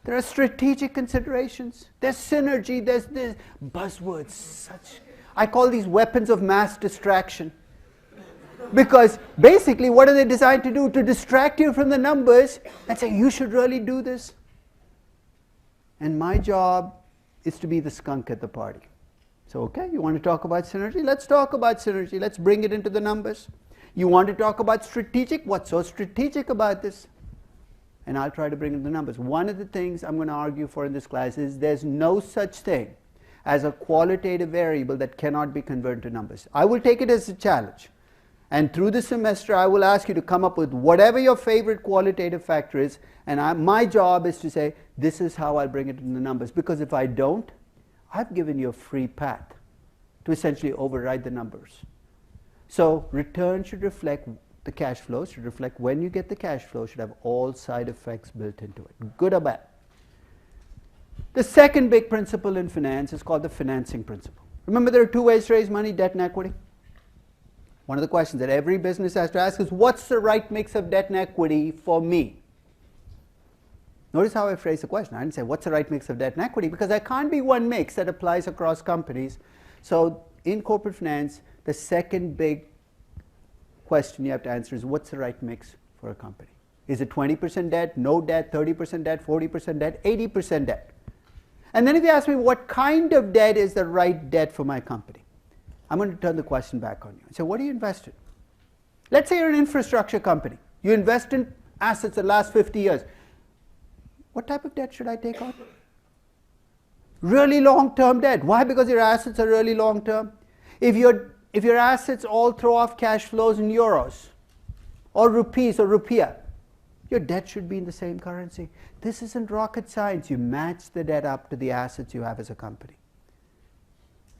There are strategic considerations. There's synergy. There's this buzzwords. I call these weapons of mass distraction. Because basically, what are they designed to do? To distract you from the numbers and say, you should really do this. And my job is to be the skunk at the party. So, okay, you want to talk about synergy? Let's talk about synergy. Let's bring it into the numbers. You want to talk about strategic? What's so strategic about this? And I'll try to bring in the numbers. One of the things I'm going to argue for in this class is there's no such thing as a qualitative variable that cannot be converted to numbers. I will take it as a challenge. And through the semester, I will ask you to come up with whatever your favorite qualitative factor is. And my job is to say, this is how I'll bring it in the numbers. Because if I don't, I've given you a free path to essentially override the numbers. So return should reflect the cash flow, should reflect when you get the cash flow, should have all side effects built into it, good or bad. The second big principle in finance is called the financing principle. Remember, there are two ways to raise money, debt and equity. One of the questions that every business has to ask is, what's the right mix of debt and equity for me? Notice how I phrased the question. I didn't say, what's the right mix of debt and equity? Because there can't be one mix that applies across companies. So in corporate finance, the second big question you have to answer is, what's the right mix for a company? Is it 20% debt, no debt, 30% debt, 40% debt, 80% debt? And then if you ask me what kind of debt is the right debt for my company, I'm going to turn the question back on you. So what do you invest in? Let's say you're an infrastructure company. You invest in assets that last 50 years. What type of debt should I take on? Really long-term debt. Why? Because your assets are really long-term. If your assets all throw off cash flows in euros or rupees or rupiah, your debt should be in the same currency. This isn't rocket science. You match the debt up to the assets you have as a company.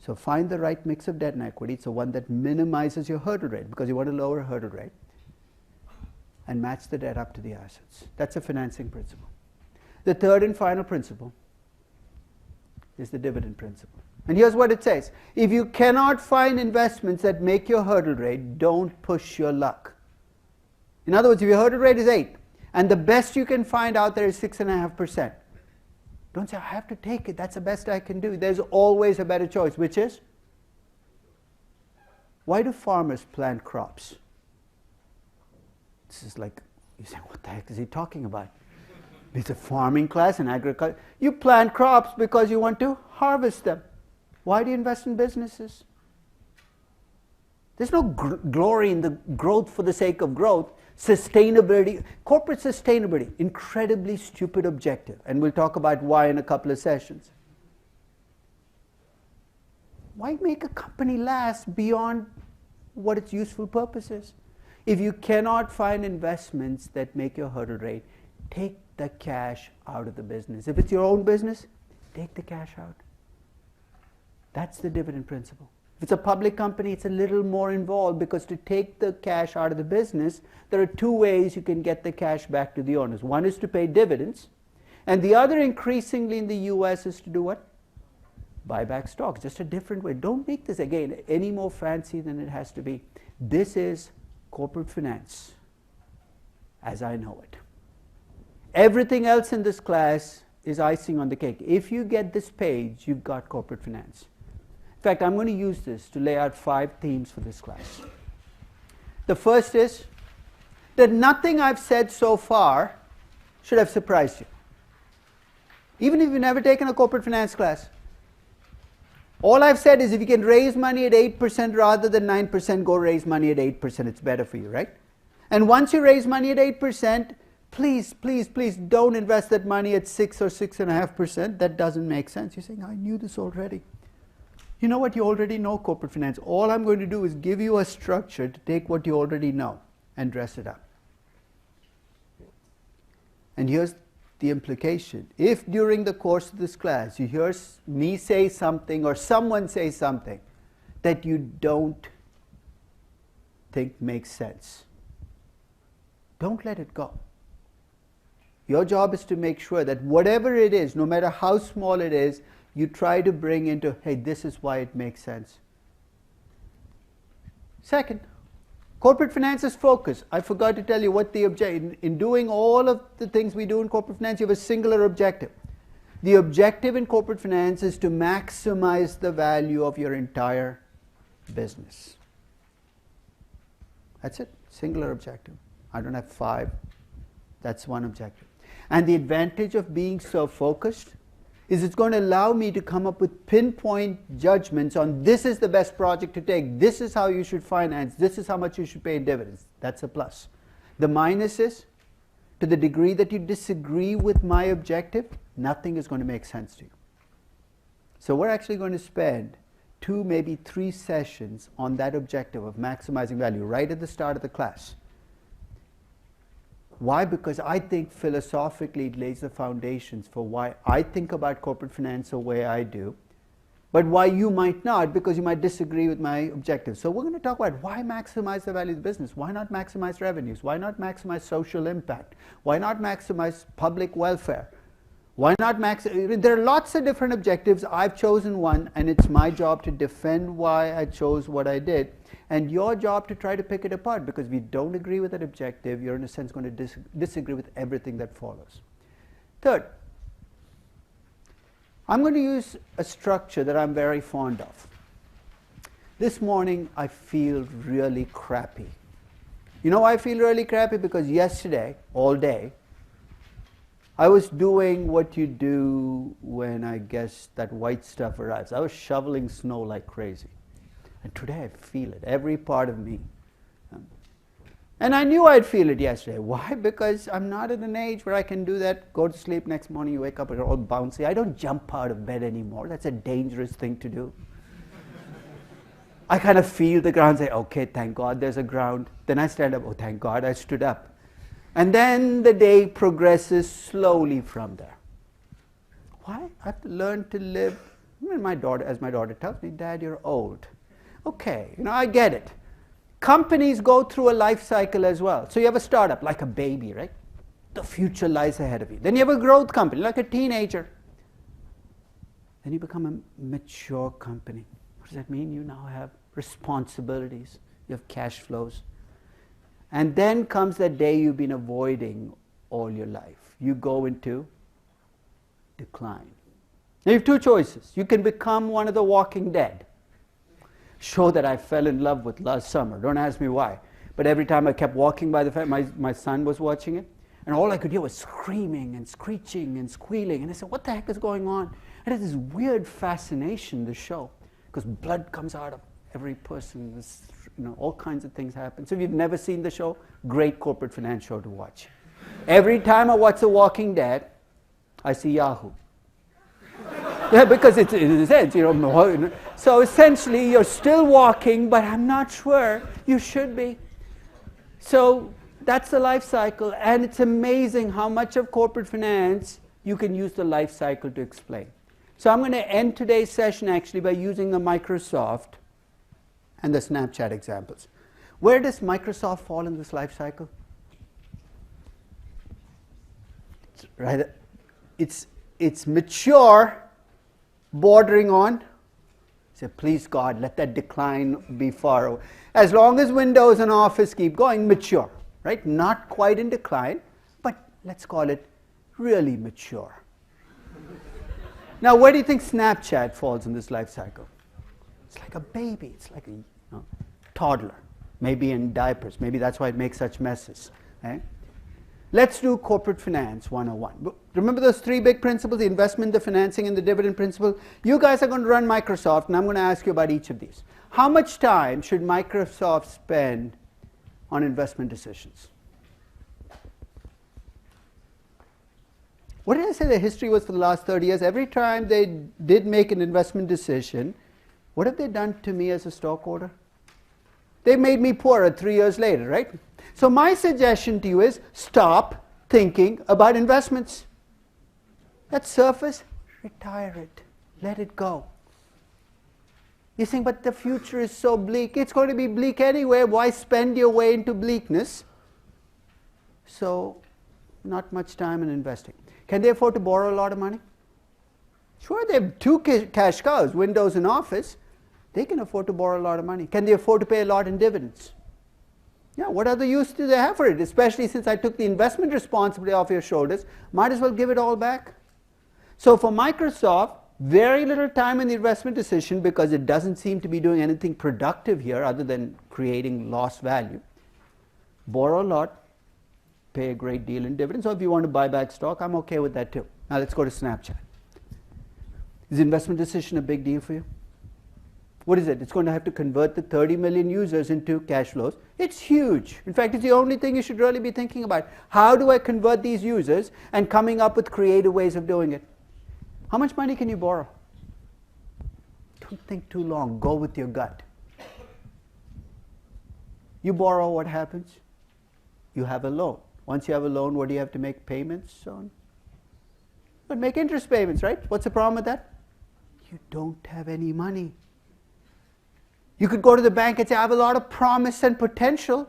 So find the right mix of debt and equity. It's the one that minimizes your hurdle rate because you want a lower hurdle rate, and match the debt up to the assets. That's a financing principle. The third and final principle is the dividend principle. And here's what it says. If you cannot find investments that make your hurdle rate, don't push your luck. In other words, if your hurdle rate is 8 and the best you can find out there is 6.5%, don't say, I have to take it. That's the best I can do. There's always a better choice, which is, why do farmers plant crops? This is like, you say, what the heck is he talking about? It's a farming class in agriculture. You plant crops because you want to harvest them. Why do you invest in businesses? There's no glory in the growth for the sake of growth. Sustainability, corporate sustainability, incredibly stupid objective. And we'll talk about why in a couple of sessions. Why make a company last beyond what its useful purpose is? If you cannot find investments that make your hurdle rate, take the cash out of the business. If it's your own business, take the cash out. That's the dividend principle. If it's a public company, it's a little more involved because to take the cash out of the business, there are two ways you can get the cash back to the owners. One is to pay dividends, and the other increasingly in the US is to do what? Buy back stocks. Just a different way. Don't make this, again, any more fancy than it has to be. This is corporate finance as I know it. Everything else in this class is icing on the cake. If you get this page, you've got corporate finance. In fact, I'm going to use this to lay out 5 themes for this class. The first is that nothing I've said so far should have surprised you. Even if you've never taken a corporate finance class. All I've said is if you can raise money at 8% rather than 9%, go raise money at 8%. It's better for you, right? And once you raise money at 8%, please, please, please don't invest that money at 6 or 6.5%. That doesn't make sense. You're saying, I knew this already. You know what? You already know corporate finance. All I'm going to do is give you a structure to take what you already know and dress it up. And here's the implication. If during the course of this class you hear me say something or someone say something that you don't think makes sense, don't let it go. Your job is to make sure that whatever it is, no matter how small it is, you try to bring into, hey, this is why it makes sense. Second, corporate finance is focus. I forgot to tell you what the objective, in doing all of the things we do in corporate finance, you have a singular objective. The objective in corporate finance is to maximize the value of your entire business. That's it, singular objective. I don't have 5. That's one objective. And the advantage of being so focused is it's going to allow me to come up with pinpoint judgments on this is the best project to take, this is how you should finance, this is how much you should pay in dividends. That's a plus. The minus is, to the degree that you disagree with my objective, nothing is going to make sense to you. So we're actually going to spend 2, maybe 3 sessions on that objective of maximizing value right at the start of the class. Why? Because I think philosophically it lays the foundations for why I think about corporate finance the way I do, but why you might not, because you might disagree with my objectives. So we're going to talk about why maximize the value of the business, why not maximize revenues, why not maximize social impact, why not maximize public welfare, why not there are lots of different objectives. I've chosen one, and it's my job to defend why I chose what I did. And your job to try to pick it apart, because if you don't agree with that objective, you're in a sense going to disagree with everything that follows. Third, I'm going to use a structure that I'm very fond of. This morning I feel really crappy. You know why I feel really crappy? Because yesterday, all day, I was doing what you do when I guess that white stuff arrives. I was shoveling snow like crazy. And today I feel it, every part of me. And I knew I'd feel it yesterday. Why? Because I'm not at an age where I can do that, go to sleep, next morning you wake up and you're all bouncy. I don't jump out of bed anymore. That's a dangerous thing to do. I kind of feel the ground, say, okay, thank God there's a ground. Then I stand up, oh, thank God I stood up. And then the day progresses slowly from there. Why? I have to learn to live. As my daughter tells me, Dad, you're old. Okay, I get it. Companies go through a life cycle as well. So you have a startup, like a baby, right? The future lies ahead of you. Then you have a growth company, like a teenager. Then you become a mature company. What does that mean? You now have responsibilities. You have cash flows. And then comes that day you've been avoiding all your life. You go into decline. Now you have 2 choices. You can become one of the walking dead. Show that I fell in love with last summer. Don't ask me why. But every time I kept walking by the fact, my son was watching it, and all I could hear was screaming and screeching and squealing. And I said, what the heck is going on? And it had this weird fascination, the show, because blood comes out of every person. This, all kinds of things happen. So if you've never seen the show, great corporate finance show to watch. Every time I watch The Walking Dead, I see Yahoo. Yeah, because it's in a sense, So essentially, you're still walking, but I'm not sure you should be. So that's the life cycle, and it's amazing how much of corporate finance you can use the life cycle to explain. So I'm going to end today's session actually by using the Microsoft and the Snapchat examples. Where does Microsoft fall in this life cycle? Right, it's mature, bordering on. Say, please God, let that decline be far away. As long as Windows and Office keep going, mature, right? Not quite in decline, but let's call it really mature. Now, where do you think Snapchat falls in this life cycle? It's like a baby. It's like a toddler, maybe in diapers. Maybe that's why it makes such messes. Right? Let's do corporate finance 101. Remember those 3 big principles, the investment, the financing, and the dividend principle? You guys are going to run Microsoft, and I'm going to ask you about each of these. How much time should Microsoft spend on investment decisions? What did I say the history was for the last 30 years? Every time they did make an investment decision, what have they done to me as a stockholder? They made me poorer 3 years later, right? So my suggestion to you is stop, thinking about investments. That surface, retire it. Let it go. You think, but the future is so bleak. It's going to be bleak anyway. Why spend your way into bleakness? So, not much time in investing. Can they afford to borrow a lot of money? Sure, they have two cash cows, Windows and Office. They can afford to borrow a lot of money. Can they afford to pay a lot in dividends? Yeah, what other use do they have for it? Especially since I took the investment responsibility off your shoulders, might as well give it all back. So for Microsoft, very little time in the investment decision because it doesn't seem to be doing anything productive here other than creating lost value. Borrow a lot, pay a great deal in dividends. So if you want to buy back stock, I'm okay with that too. Now let's go to Snapchat. Is the investment decision a big deal for you? What is it? It's going to have to convert the 30 million users into cash flows. It's huge. In fact, it's the only thing you should really be thinking about. How do I convert these users and coming up with creative ways of doing it? How much money can you borrow? Don't think too long. Go with your gut. You borrow, what happens? You have a loan. Once you have a loan, what do you have to make payments on? But make interest payments, right? What's the problem with that? You don't have any money. You could go to the bank and say, I have a lot of promise and potential.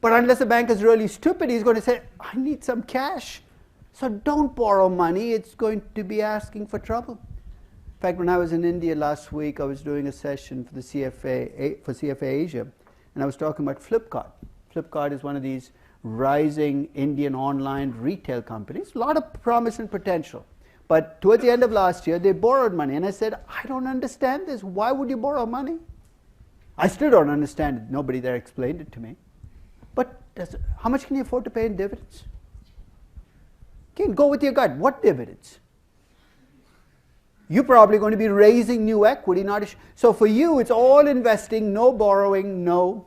But unless the bank is really stupid, he's going to say, I need some cash. So don't borrow money. It's going to be asking for trouble. In fact, when I was in India last week, I was doing a session for the CFA Asia, and I was talking about Flipkart. Flipkart is one of these rising Indian online retail companies. A lot of promise and potential. But towards the end of last year, they borrowed money. And I said, I don't understand this. Why would you borrow money? I still don't understand it. Nobody there explained it to me. But how much can you afford to pay in dividends? Okay, go with your gut. What dividends? You're probably going to be raising new equity. So for you, it's all investing, no borrowing, no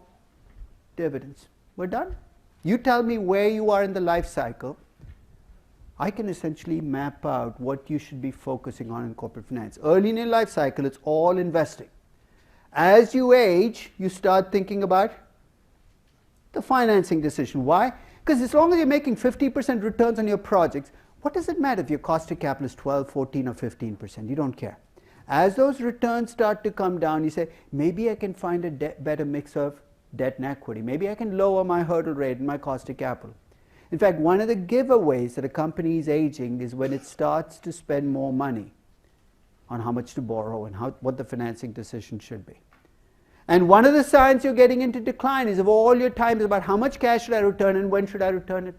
dividends. We're done. You tell me where you are in the life cycle. I can essentially map out what you should be focusing on in corporate finance. Early in your life cycle, it's all investing. As you age, you start thinking about the financing decision. Why? Because as long as you're making 50% returns on your projects, what does it matter if your cost of capital is 12, 14, or 15%? You don't care. As those returns start to come down, you say, maybe I can find a better mix of debt and equity. Maybe I can lower my hurdle rate and my cost of capital. In fact, one of the giveaways that a company is aging is when it starts to spend more money on how much to borrow and what the financing decision should be. And one of the signs you're getting into decline is if all your time is about how much cash should I return and when should I return it.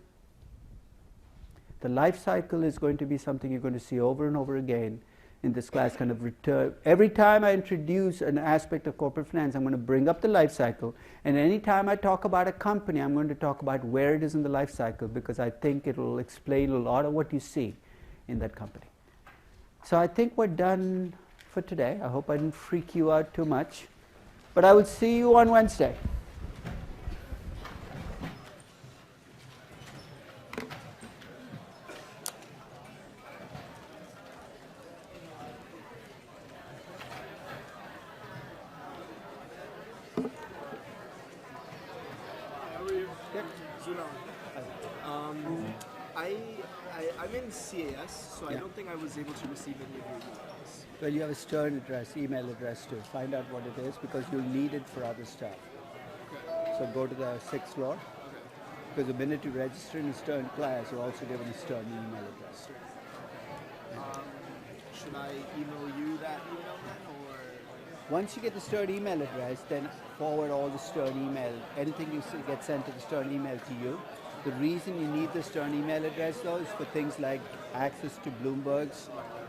The life cycle is going to be something you're going to see over and over again in this class, kind of return. Every time I introduce an aspect of corporate finance, I'm going to bring up the life cycle. And any time I talk about a company, I'm going to talk about where it is in the life cycle because I think it will explain a lot of what you see in that company. So I think we're done for today. I hope I didn't freak you out too much. But I will see you on Wednesday. I'm in CAS, so I don't think I was able to receive any of your emails. Well, you have a Stern email address to find out what it is because you'll need it for other stuff. Okay. So go to the 6th floor. Okay. Because the minute you register in a Stern class, you're also given a Stern email address. Should I email you that email then, or? Once you get the Stern email address, then forward all the Stern email. Anything you get sent to the Stern email to you. The reason you need the Stern email address, though, is for things like access to Bloomberg's.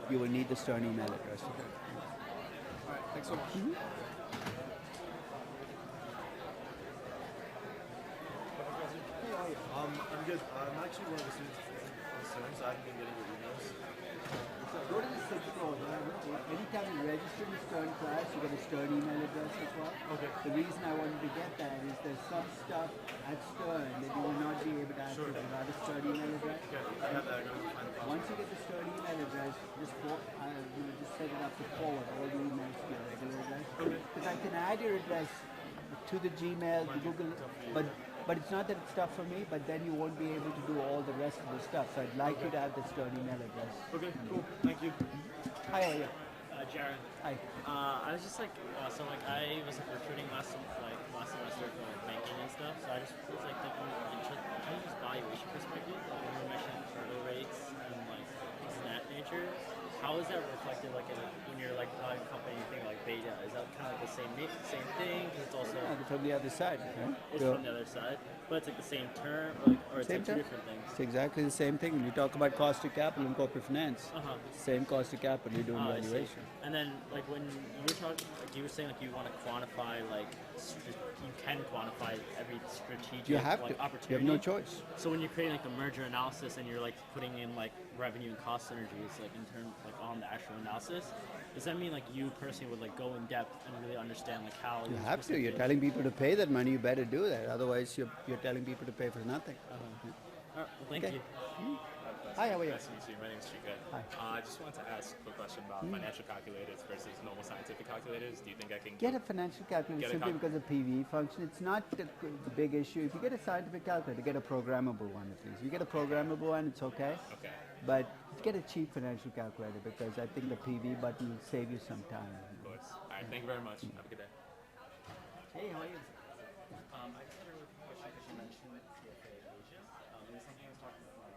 You will need the Stern email address. Okay. All right. Thanks so much. Mm-hmm. I'm good. I'm actually one of the students in Stern, so I haven't been getting your emails. So go to the 6th floor. Anytime you register in the Stern class, you get a Stern email address as well. Okay. The reason I wanted to get that is there's some stuff at Stern that you will not be able to access without a Stern email address. Okay, I got that. I'm going to find the Once you get the Stern email address, just set it up to forward all the emails to your regular address. Okay. Because I can add your address to the Gmail, the Google, but but it's not that it's tough for me, but then you won't be able to do all the rest of the stuff. So I'd like you to have the stern email address. Okay, cool. Thank you. Hi, how are you? Jared. Hi. I was just like, so like I was like recruiting last semester for like banking and stuff. So I just was like thinking, kind of just valuation perspective, like when you mentioned hurdle rates and like things of that nature. How is that reflected like when you're like buying a company, you think like beta? Is that kind of like the same thing? Because it's also Yeah, from the other side, right? it's So from the other side, but it's like the same term, or it's same like two term? different things. It's exactly the same thing. When you talk about cost of capital in corporate finance, same cost of capital, you're doing I see. valuation. And then, like when you were talking, like you were saying, like you want to quantify, like you can quantify every strategic You have like, to. opportunity. You have no choice. So when you're creating like the merger analysis and you're like putting in like revenue and cost synergies, like in terms like on the actual analysis, does that mean like you personally would like go in depth and really understand like how You have to. You're telling people to pay that money. You better do that. Otherwise, you're telling people to pay for nothing. All right, well, thank Okay. you. Hi, how are you? Nice to meet you. My name is Chika. Hi. I just wanted to ask a quick question about financial calculators versus normal scientific calculators. Do you think I can Get a financial calculator Get a simply because of PV function. It's not a big issue. If you get a scientific calculator, get a programmable one at least. If you get a programmable one, it's okay. Okay. But get a cheap financial calculator because I think the PV button will save you some time. Of course. All right. Thank you very much. Have a good day. Hey, how are you? I just had a question because you mentioned CFA Asia. It was something I was talking with my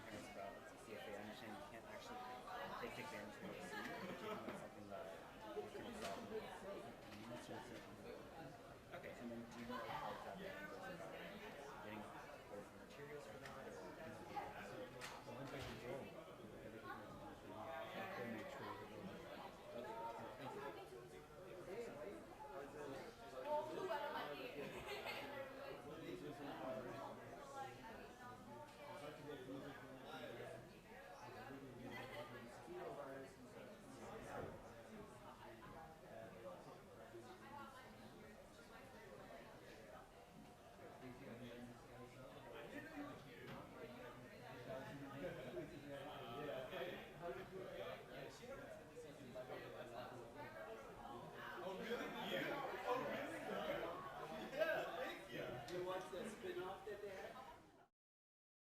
parents about CFA. I understand you can't actually take advantage of overseas, but do you think that's something that you could solve?